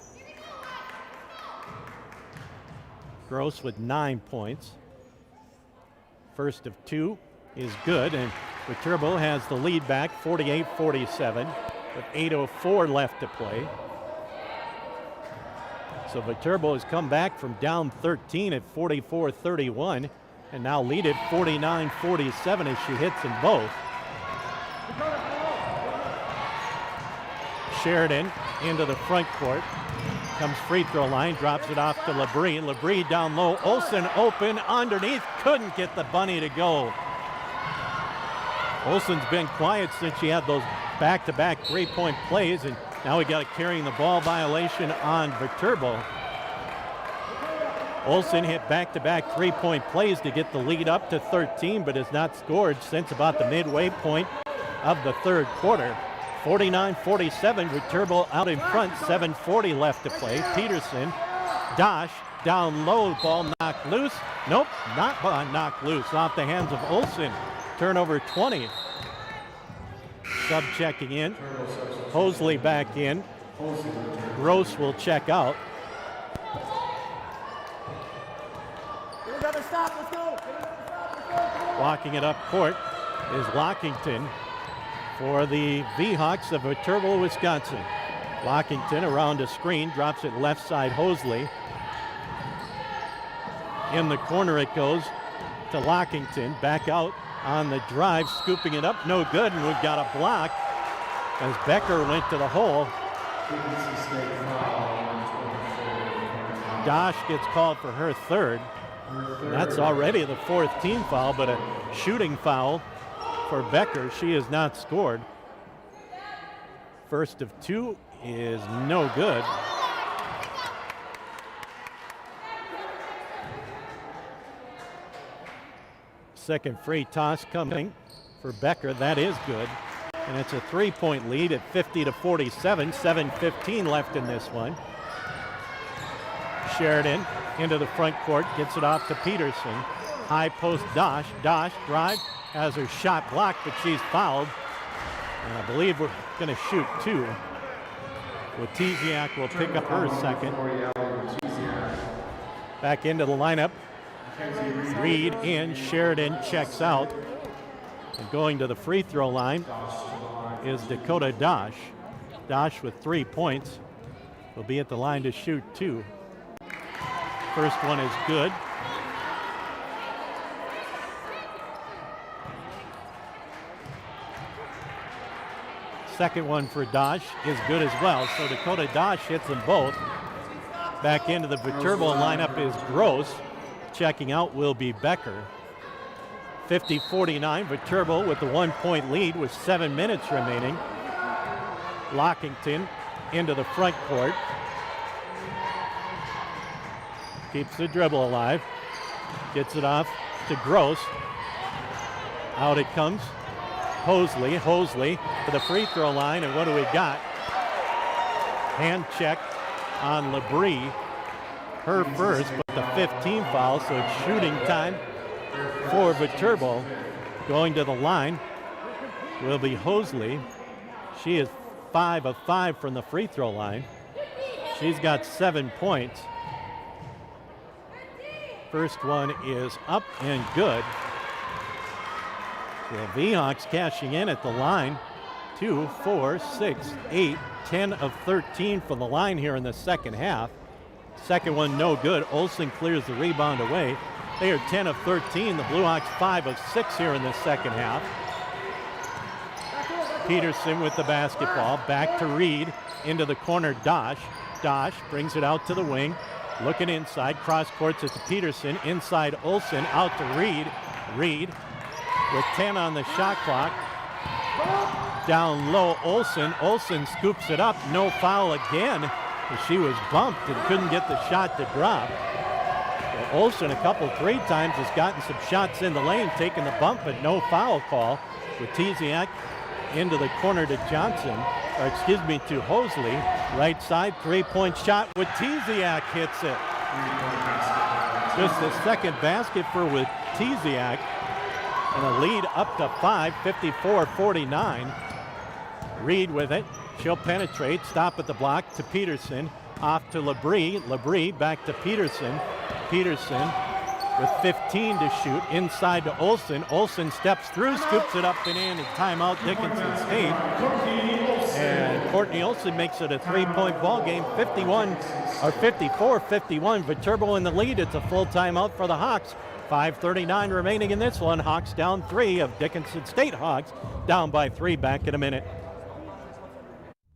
Gross with 9 points. First of 2 is good, and Viterbo has the lead back 48-47 with 8:04 left to play. So Viterbo has come back from down 13 at 44-31 and now lead at 49-47 as she hits them both. Sheridan into the front court. Comes free throw line, drops it off to Labrie. Labrie down low. Olsen open underneath. Couldn't get the bunny to go. Olsen's been quiet since she had those back-to-back three-point plays, and now we got a carrying the ball violation on Viterbo. Olsen hit back-to-back three-point plays to get the lead up to 13, but has not scored since about the midway point of the third quarter. 49-47, Viterbo out in front, 7:40 left to play. Peterson, Dosh, down low, ball knocked loose. Nope, not knocked loose, off the hands of Olsen. Turnover 20. Sub checking in. Hosley back in. Gross will check out. Walking it up court is Lockington for the V-Hawks of Viterbo, Wisconsin. Lockington around a screen, drops it left side, Hosley. In the corner it goes to Lockington, back out on the drive, scooping it up, no good, and we've got a block as Becker went to the hole. Dosh gets called for her third. That's already the fourth team foul, but a shooting foul for Becker. She has not scored. First of two is no good. Second free toss coming for Becker. That is good. And it's a 3-point lead at 50-47. 7:15 left in this one. Sheridan into the front court, gets it off to Peterson. High post Dosh. Dosh drive, has her shot blocked, but she's fouled. And I believe we're going to shoot two. Wojciak will pick up her second. Back into the lineup. Reed in, Sheridan checks out. And going to the free throw line is Dakota Dosh. Dosh with 3 points will be at the line to shoot two. First one is good. Second one for Dosh is good as well. So Dakota Dosh hits them both. Back into the Viterbo lineup is Gross. Checking out will be Becker. 50-49, Viterbo with the 1-point lead with 7 minutes remaining. Lockington into the front court. Keeps the dribble alive. Gets it off to Gross. Out it comes. Hosley to the free throw line, and what do we got? Hand check on Labrie. Her first, but the 15 foul, so it's shooting time for Viterbo. Going to the line will be Hosley. She is 5 of 5 from the free throw line. She's got 7 points. First one is up and good. The V-Hawks cashing in at the line. 2, 4, 6, 8, 10 of 13 from the line here in the second half. Second one no good. Olsen clears the rebound away. They are 10 of 13. The Blue Hawks 5 of 6 here in the second half. Peterson with the basketball. Back to Reed. Into the corner, Dosh. Dosh brings it out to the wing. Looking inside, cross courts it to Peterson. Inside Olsen, out to Reed. Reed with 10 on the shot clock. Down low, Olsen. Olsen scoops it up. No foul again. She was bumped and couldn't get the shot to drop. Well, Olsen three times has gotten some shots in the lane, taking the bump, but no foul call. With Wojciak into the corner to Johnson. To Hosley. Right side, 3-point shot. Wojciak hits it. Just the second basket for Wojciak. And a lead up to 5, 54-49. Reed with it. She'll penetrate, stop at the block to Peterson. Off to Labrie. Labrie back to Peterson. Peterson with 15 to shoot. Inside to Olsen. Olsen steps through, scoops it up and in. And timeout Dickinson State. And Courtney Olsen makes it a 3-point ball game. 54-51. Viterbo in the lead. It's a full timeout for the Hawks. 5:39 remaining in this one. Hawks down 3 of Dickinson State Hawks. Down by 3. Back in a minute.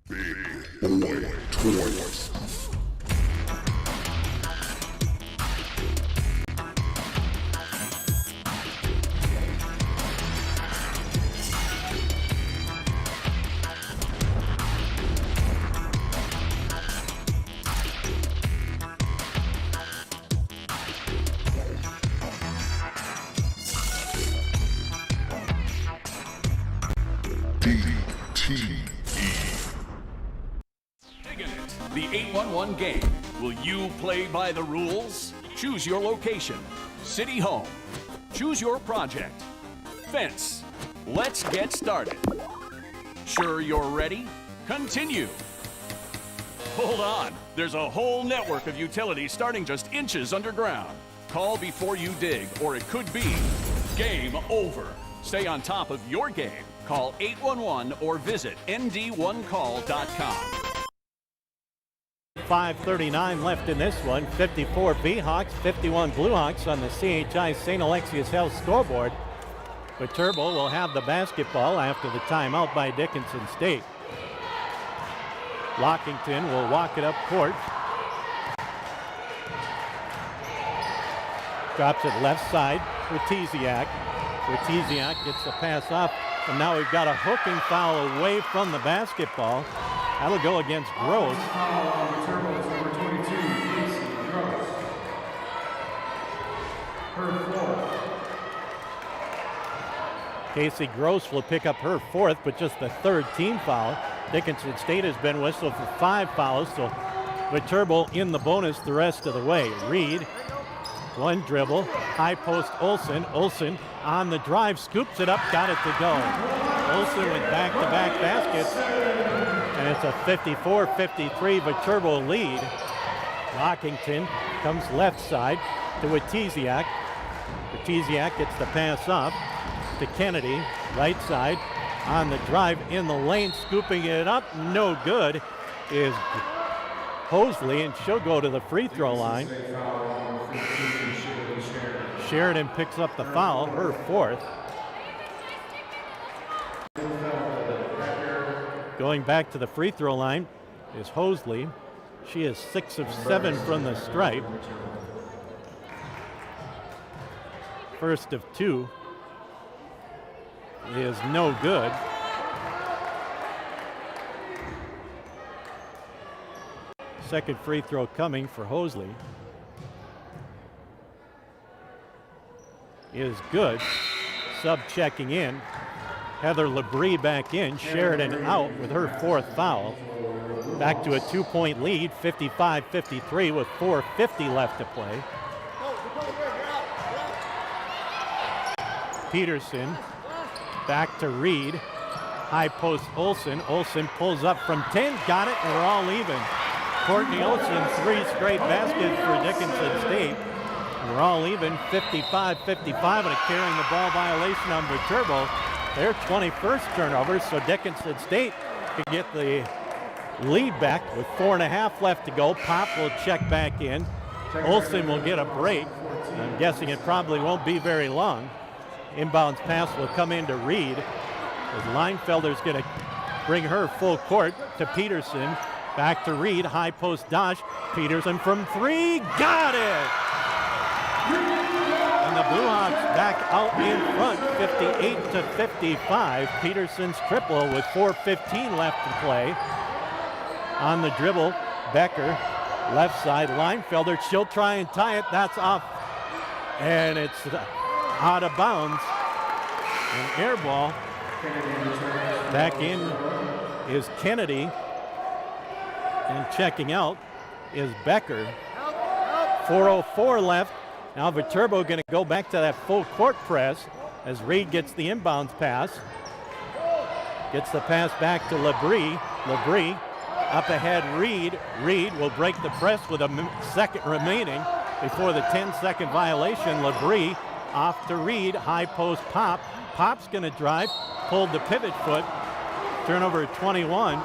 Big Boy Toys. The 811 game. Will you play by the rules? Choose your location. City Home. Choose your project. Fence. Let's get started. Sure you're ready? Continue. Hold on. There's a whole network of utilities starting just inches underground. Call before you dig, or it could be game over. Stay on top of your game. Call 811 or visit nd1call.com. 5:39 left in this one. 54 Beehawks, 51 Bluehawks on the CHI St. Alexius Health scoreboard. Viterbo will have the basketball after the timeout by Dickinson State. Lockington will walk it up court. Drops it left side for Wojciak. Wojciak gets the pass off, and now we've got a hooking foul away from the basketball. That'll go against Gross. Casey Gross will pick up her fourth, but just the third team foul. Dickinson State has been whistled for 5 fouls, so Viterbo in the bonus the rest of the way. Reed, one dribble, high post Olsen. Olsen on the drive, scoops it up, got it to go. Olsen with back-to-back baskets, and it's a 54-53 Viterbo lead. Lockington comes left side to Wojciak. Wojciak gets the pass off to Kennedy, right side on the drive in the lane, scooping it up, no good, is Hosley, and she'll go to the free throw line. Sheridan picks up the foul, her fourth. Going back to the free throw line is Hosley. She is 6 of 7 from the stripe. First of 2 is no good. Second free throw coming for Hosley is good. Sub checking in. Heather Labrie back in. Sheridan out with her fourth foul. Back to a 2-point lead, 55-53 with 4:50 left to play. Peterson back to Reed. High post Olsen. Olsen pulls up from 10, got it, and we're all even. Courtney Olsen, 3 straight baskets for Dickinson State. And we're all even, 55-55, and a carrying the ball violation on Viterbo. Their 21st turnover, so Dickinson State could get the lead back with 4.5 left to go. Pop will check back in. Olsen will get a break. I'm guessing it probably won't be very long. Inbounds pass will come into Reed as Leinfelder's going to bring her full court to Peterson. Back to Reed, high post Dosh. Peterson from 3, got it! And the Bluehawks back out in front, 58-55. Peterson's triple with 4:15 left to play. On the dribble, Becker, left side, Leinfelder. She'll try and tie it. That's off, and it's out of bounds. An air ball. Back in is Kennedy, and checking out is Becker. 4:04 left. Now Viterbo going to go back to that full court press as Reed gets the inbounds pass. Gets the pass back to Labrie. Labrie up ahead, Reed. Reed will break the press with a second remaining before the 10-second violation. Labrie off to Reed, high post Pop. Pop's going to drive, pulled the pivot foot. Turnover 21.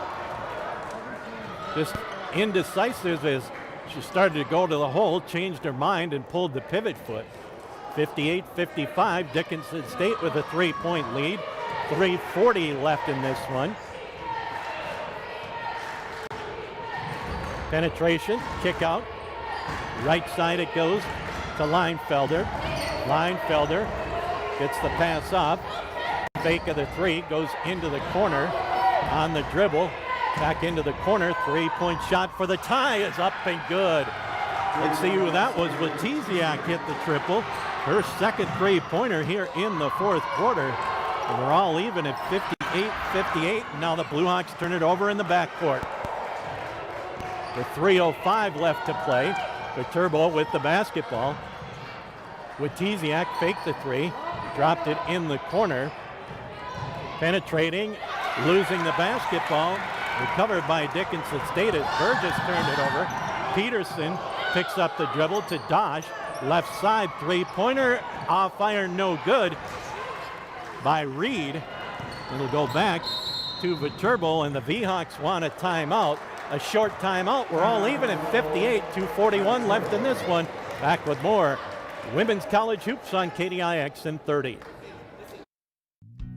Just indecisive as she started to go to the hole, changed her mind and pulled the pivot foot. 58-55, Dickinson State with a 3-point lead. 3:40 left in this one. Penetration, kick out. Right side it goes to Leinfelder. Leinfelder gets the pass off. Fake of the 3, goes into the corner on the dribble. Back into the corner, 3-point shot for the tie is up and good. Let's see who that was. Wojciak hit the triple. Her second 3-pointer here in the fourth quarter. And we're all even at 58-58. Now the Bluehawks turn it over in the backcourt. With 3:05 left to play. Viterbo with the basketball. Wojciak faked the 3. dropped it in the corner. Penetrating, losing the basketball. Recovered by Dickinson State as Burgess turned it over. Peterson picks up the dribble to Dosh. Left side three-pointer, off iron, no good by Reed. It'll go back to Viterbo, and the V-Hawks want a timeout. A short timeout. We're all even at 58, 2:41 left in this one. Back with more Women's College Hoops on KDIX in 30.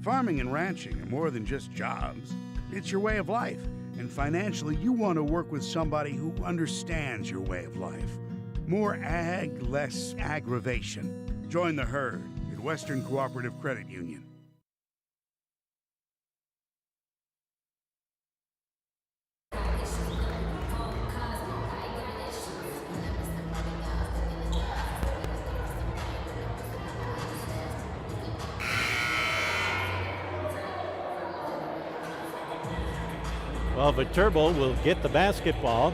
Farming and ranching are more than just jobs. It's your way of life. And financially, you want to work with somebody who understands your way of life. More ag, less aggravation. Join the herd at Western Cooperative Credit Union. Well, Viterbo will get the basketball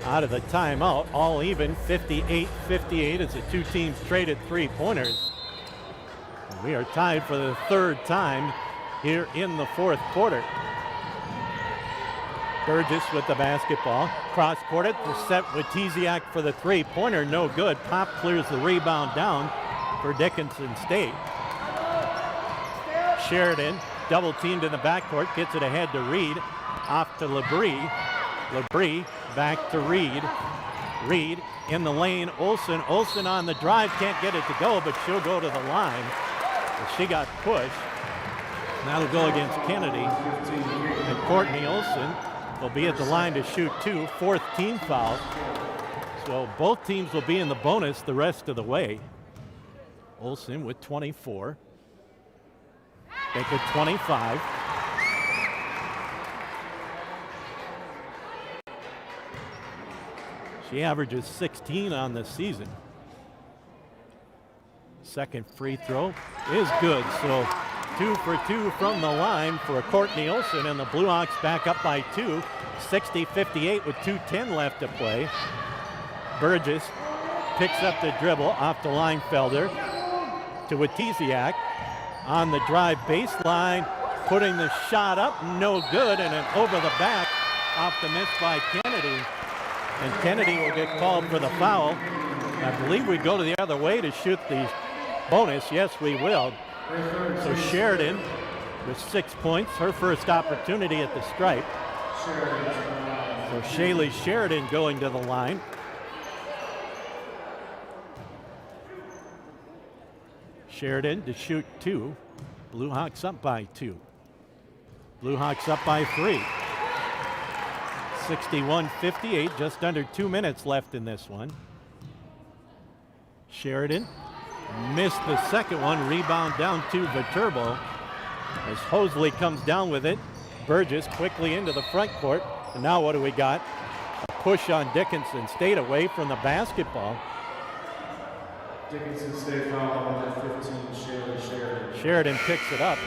out of the timeout. All even, 58-58 as the two teams traded three-pointers. We are tied for the third time here in the fourth quarter. Burgess with the basketball. Cross-court it, set with Teziak for the three-pointer. No good. Pop clears the rebound down for Dickinson State. Sheridan double-teamed in the backcourt. Gets it ahead to Reed. Off to Labrie. Labrie back to Reed. Reed in the lane. Olsen. Olsen on the drive. Can't get it to go, but she'll go to the line. She got pushed. That'll go against Kennedy. And Courtney Olsen will be at the line to shoot two. Fourth team foul. So both teams will be in the bonus the rest of the way. Olsen with 24. Make it 25. She averages 16 on the season. Second free throw is good. So 2 for 2 from the line for Courtney Olsen, and the Blue Hawks back up by 2. 60-58 with 2:10 left to play. Burgess picks up the dribble off the Leinfelder to Watiziak on the drive baseline, putting the shot up, no good, and then over the back off the miss by Kennedy. And Kennedy will get called for the foul. I believe we go to the other way to shoot the bonus. Yes, we will. So Sheridan with 6 points, her first opportunity at the stripe. So Shaylee Sheridan going to the line. Sheridan to shoot 2. Blue Hawks up by 2. Blue Hawks up by 3. 61-58, just under 2 minutes left in this one. Sheridan missed the second one, rebound down to Viterbo as Hosley comes down with it. Burgess quickly into the front court, and now what do we got? A push on Dickinson State away from the basketball. Dickinson State foul on number 15, Shaylee Sheridan. Sheridan picks it up.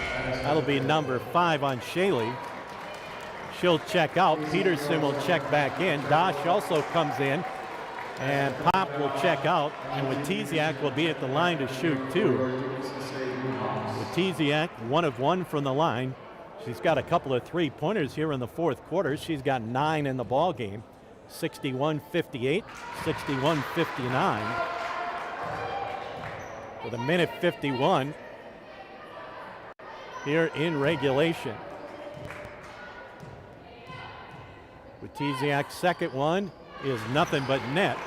That'll be number 5 on Shaylee. She'll check out. Peterson will check back in. Dosh also comes in. And Pop will check out. And Watiziak will be at the line to shoot 2. Watiziak, 1 of 1 from the line. She's got a couple of three-pointers here in the fourth quarter. She's got 9 in the ball game. 61-58, 61-59. With a minute 51 here in regulation. Watiziak's second one is nothing but net.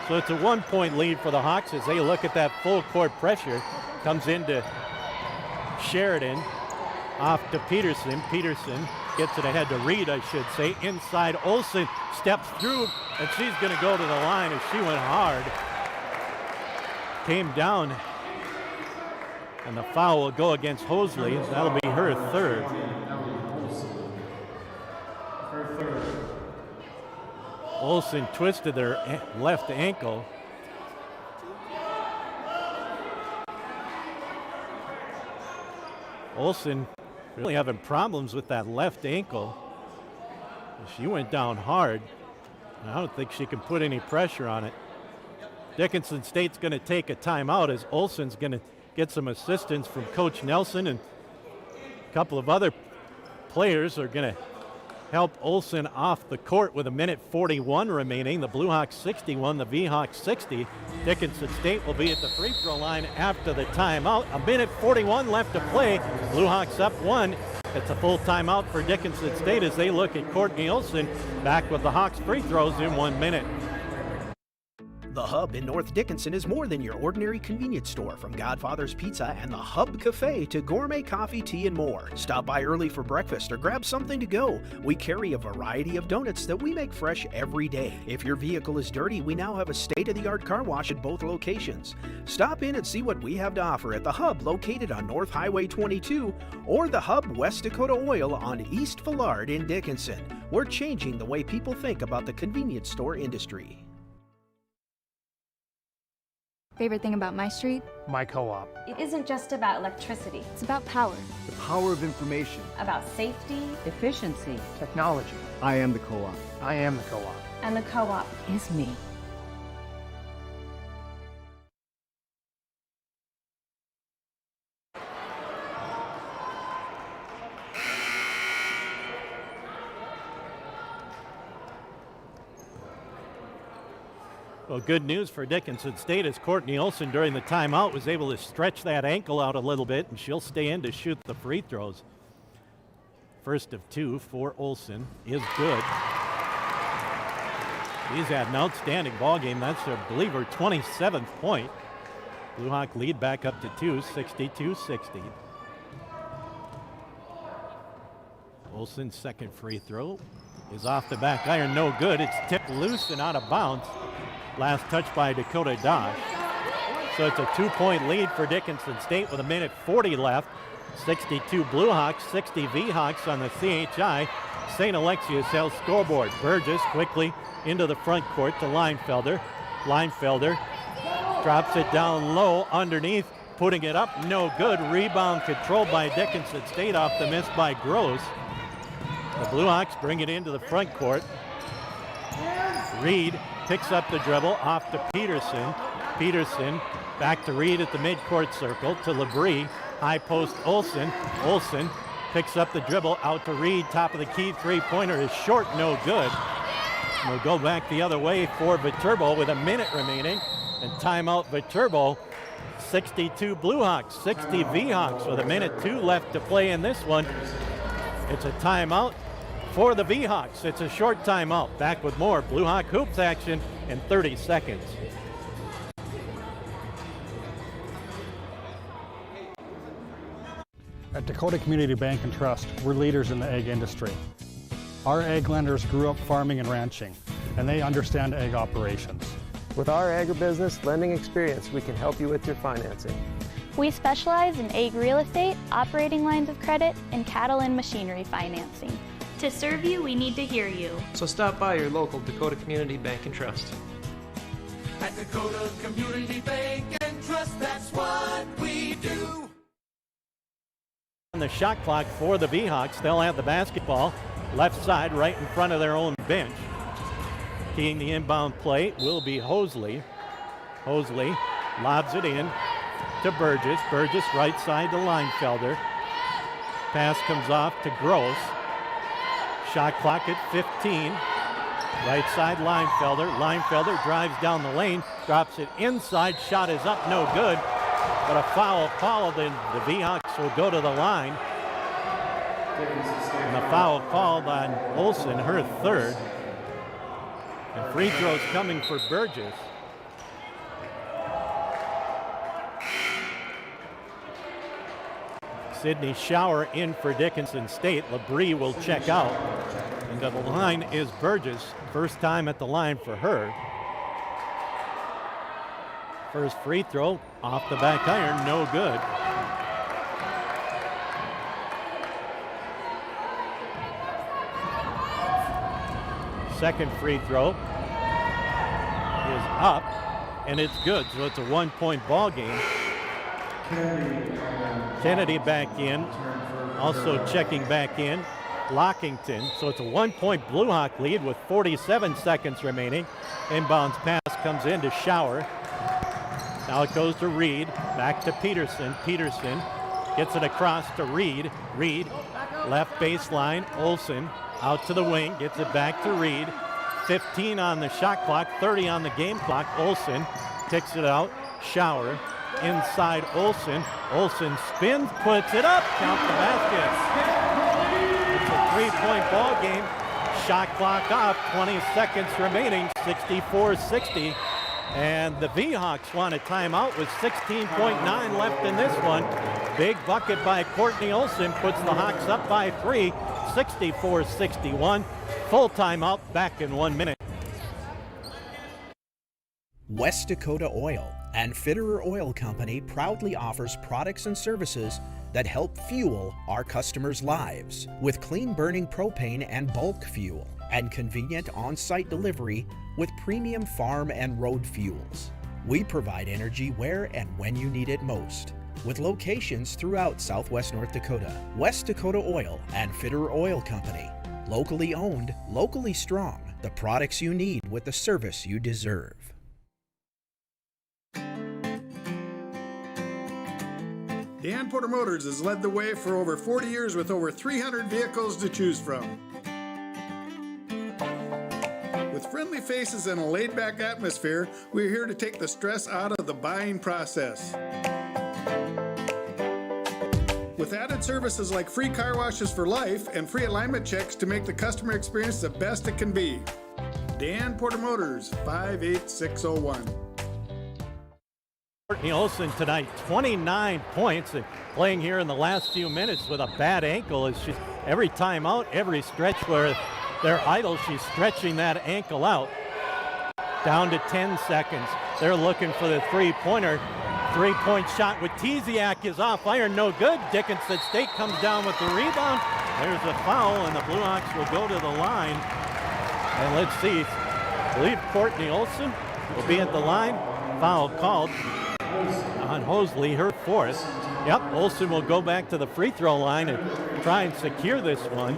So it's a 1-point lead for the Hawks as they look at that full court pressure. Comes into Sheridan, off to Peterson. Peterson gets it ahead to Reed, I should say. Inside, Olsen steps through, and she's going to go to the line as she went hard. Came down, and the foul will go against Hosley. That'll be her third. Olsen twisted her left ankle. Olsen really having problems with that left ankle. She went down hard. I don't think she can put any pressure on it. Dickinson State's going to take a timeout as Olsen's going to get some assistance from Coach Nelson, and a couple of other players are going to help Olson off the court with 1:41 remaining. The Blue Hawks 61, the V-Hawks 60. Dickinson State will be at the free throw line after the timeout. 1:41 left to play. Blue Hawks up 1. It's a full timeout for Dickinson State as they look at Courtney Olson back with the Hawks free throws in 1 minute. The Hub in North Dickinson is more than your ordinary convenience store. From Godfather's Pizza and the Hub Cafe to gourmet coffee, tea, and more. Stop by early for breakfast or grab something to go. We carry a variety of donuts that we make fresh every day. If your vehicle is dirty, we now have a state-of-the-art car wash at both locations. Stop in and see what we have to offer at the Hub located on North Highway 22 or the Hub West Dakota Oil on East Villard in Dickinson. We're changing the way people think about the convenience store industry. Favorite thing about my street? My co-op. It isn't just about electricity. It's about power. The power of information. About safety. Efficiency. Technology. I am the co-op. I am the co-op. And the co-op Is me. Well, good news for Dickinson State as Courtney Olson during the timeout was able to stretch that ankle out a little bit, and she'll stay in to shoot the free throws. First of 2 for Olson is good. He's had an outstanding ball game. That's, I believe, her 27th point. Blue Hawk lead back up to 2, 62-60. Olson's second free throw is off the back iron, no good. It's tipped loose and out of bounds. Last touch by Dakota Dosh. So it's a 2-point lead for Dickinson State with 1:40 left. 62 Blue Hawks, 60 V-Hawks on the CHI St. Alexius Health scoreboard. Burgess quickly into the front court to Leinfelder. Leinfelder drops it down low underneath, putting it up, no good. Rebound controlled by Dickinson State off the miss by Gross. The Blue Hawks bring it into the front court. Reed picks up the dribble off to Peterson. Peterson back to Reed at the midcourt circle to Labrie. High post Olson. Olson picks up the dribble out to Reed. Top of the key three-pointer is short, no good. And we'll go back the other way for Viterbo with 1 minute remaining. And timeout Viterbo. 62 Blue Hawks, 60 V-Hawks with 1:02 left to play in this one. It's a timeout for the V-Hawks. It's a short timeout. Back with more Blue Hawk Hoops action in 30 seconds. At Dakota Community Bank and Trust, we're leaders in the egg industry. Our egg lenders grew up farming and ranching, and they understand egg operations. With our agribusiness lending experience, we can help you with your financing. We specialize in egg real estate, operating lines of credit, and cattle and machinery financing. To serve you, we need to hear you. So stop by your local Dakota Community Bank and Trust. At Dakota Community Bank and Trust, that's what we do. On the shot clock for the V-Hawks, they'll have the basketball left side right in front of their own bench. Keying the inbound play will be Hosley. Hosley lobs it in to Burgess. Burgess right side to Leinfelder. Pass comes off to Gross. Shot clock at 15. Right side Leinfelder. Leinfelder drives down the lane, drops it inside. Shot is up, no good. But a foul called, and the V-Hawks will go to the line. And the foul called on Olson, her third. And free throws coming for Burgess. Sydney Shower in for Dickinson State. Labrie will check out. And to the line is Burgess. First time at the line for her. First free throw off the back iron, no good. Second free throw is up, and it's good, so it's a 1-point ball game. Kennedy back in, also checking back in, Lockington. So it's a 1-point Blue Hawk lead with 47 seconds remaining. Inbounds pass comes in to Shower. Now it goes to Reed, back to Peterson. Peterson gets it across to Reed. Reed, left baseline. Olson out to the wing, gets it back to Reed. 15 on the shot clock, 30 on the game clock. Olson kicks it out. Shower inside Olson. Olson spins, puts it up, count the basket. It's a three-point ball game. Shot clock off, 20 seconds remaining, 64-60. And the V-Hawks want a timeout with 16.9 left in this one. Big bucket by Courtney Olson puts the Hawks up by 3, 64-61. Full timeout, back in 1 minute. West Dakota Oil and Fitterer Oil Company proudly offers products and services that help fuel our customers' lives with clean-burning propane and bulk fuel and convenient on-site delivery with premium farm and road fuels. We provide energy where and when you need it most, with locations throughout Southwest North Dakota. West Dakota Oil and Fitterer Oil Company. Locally owned, locally strong. The products you need with the service you deserve. Dan Porter Motors has led the way for over 40 years with over 300 vehicles to choose from. With friendly faces and a laid-back atmosphere, we're here to take the stress out of the buying process. With added services like free car washes for life and free alignment checks to make the customer experience the best it can be. Dan Porter Motors, 58601. Courtney Olson tonight, 29 points, and playing here in the last few minutes with a bad ankle. Is she's every time out, every stretch where they're idle, she's stretching that ankle out. Down to 10 seconds. They're looking for the three-pointer. Three-point shot with Teziak is off iron, no good. Dickinson State comes down with the rebound. There's a foul, and the Blue Hawks will go to the line. And let's see, I believe Courtney Olson will be at the line. Foul called on Hosley, her fourth. Yep, Olson will go back to the free throw line and try and secure this one.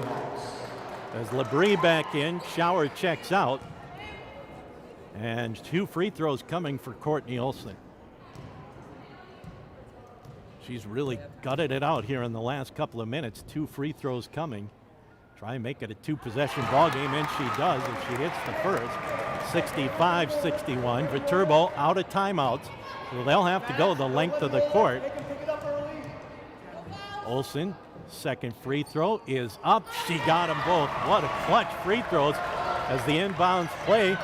As Labrie back in, Shower checks out. And 2 free throws coming for Courtney Olson. She's really gutted it out here in the last couple of minutes. 2 free throws coming. Try and make it a 2-possession ball game, and she does, and she hits the first. 65-61. Viterbo out of timeouts. So they'll have to go the length of the court. Olson, second free throw is up. She got them both. What a clutch free throws as the inbounds play.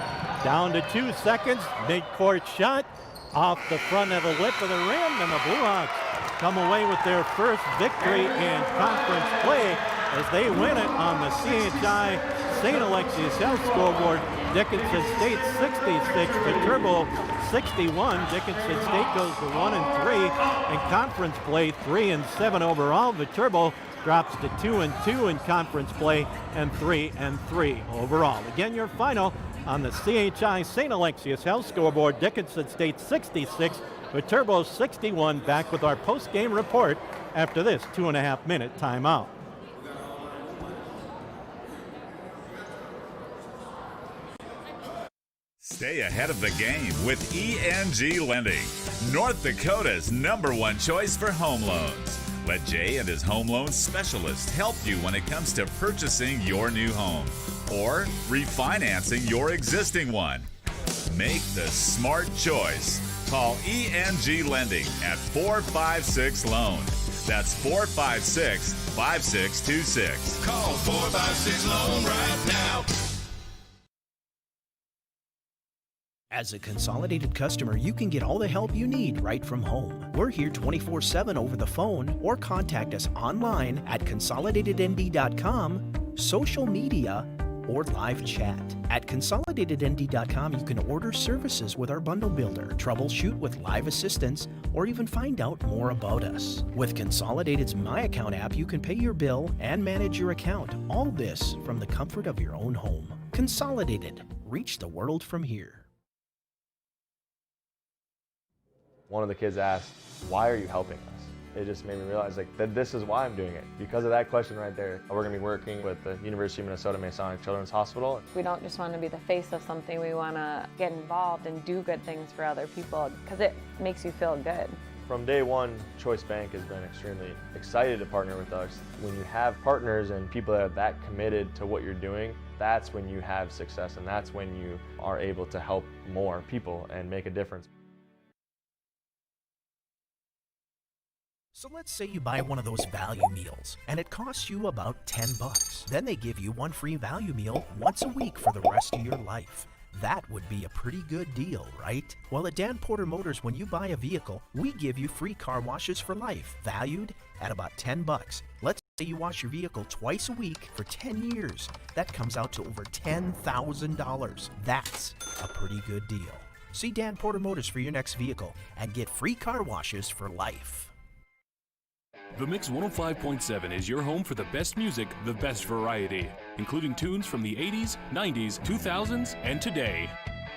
Down to 2 seconds. Mid-court shot off the front of the lip of the rim, and the Blue Hawks come away with their first victory in conference play as they win it on the CHI St. Alexius Health scoreboard. Dickinson State 66, Viterbo 61. Dickinson State goes to 1-3 in conference play, 3-7 overall. Viterbo drops to 2-2 in conference play and 3-3 overall. Again, your final on the CHI St. Alexius Health scoreboard. Dickinson State 66, Viterbo 61. Back with our post-game report after this 2.5-minute timeout. Stay ahead of the game with ENG Lending, North Dakota's #1 choice for home loans. Let Jay and his home loan specialist help you when it comes to purchasing your new home or refinancing your existing one. Make the smart choice. Call ENG Lending at 456-LOAN. That's 456-5626. Call 456-LOAN right now. As a Consolidated customer, you can get all the help you need right from home. We're here 24/7 over the phone or contact us online at consolidatednd.com, social media, or live chat. At consolidatednd.com, you can order services with our bundle builder, troubleshoot with live assistance, or even find out more about us. With Consolidated's My Account app, you can pay your bill and manage your account. All this from the comfort of your own home. Consolidated. Reach the world from here. One of the kids asked, "Why are you helping us?" It just made me realize that this is why I'm doing it. Because of that question right there, we're going to be working with the University of Minnesota Masonic Children's Hospital. We don't just want to be the face of something, we want to get involved and do good things for other people because it makes you feel good. From day one, Choice Bank has been extremely excited to partner with us. When you have partners and people that are that committed to what you're doing, that's when you have success, and that's when you are able to help more people and make a difference. So let's say you buy one of those value meals and it costs you about $10. Then they give you one free value meal once a week for the rest of your life. That would be a pretty good deal, right? Well, at Dan Porter Motors, when you buy a vehicle, we give you free car washes for life, valued at about $10. Let's say you wash your vehicle twice a week for 10 years. That comes out to over $10,000. That's a pretty good deal. See Dan Porter Motors for your next vehicle and get free car washes for life. The Mix 105.7 is your home for the best music, the best variety, including tunes from the 80s, 90s, 2000s, and today.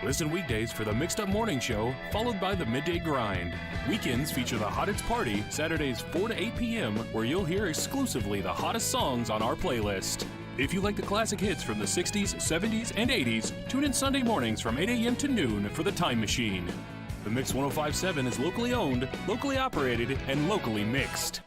Listen weekdays for the Mixed Up Morning Show, followed by the Midday Grind. Weekends feature the Hottest Party, Saturdays 4 to 8 p.m., where you'll hear exclusively the hottest songs on our playlist. If you like the classic hits from the 60s, 70s, and 80s, tune in Sunday mornings from 8 a.m. to noon for The Time Machine. The Mix 105.7 is locally owned, locally operated, and locally mixed.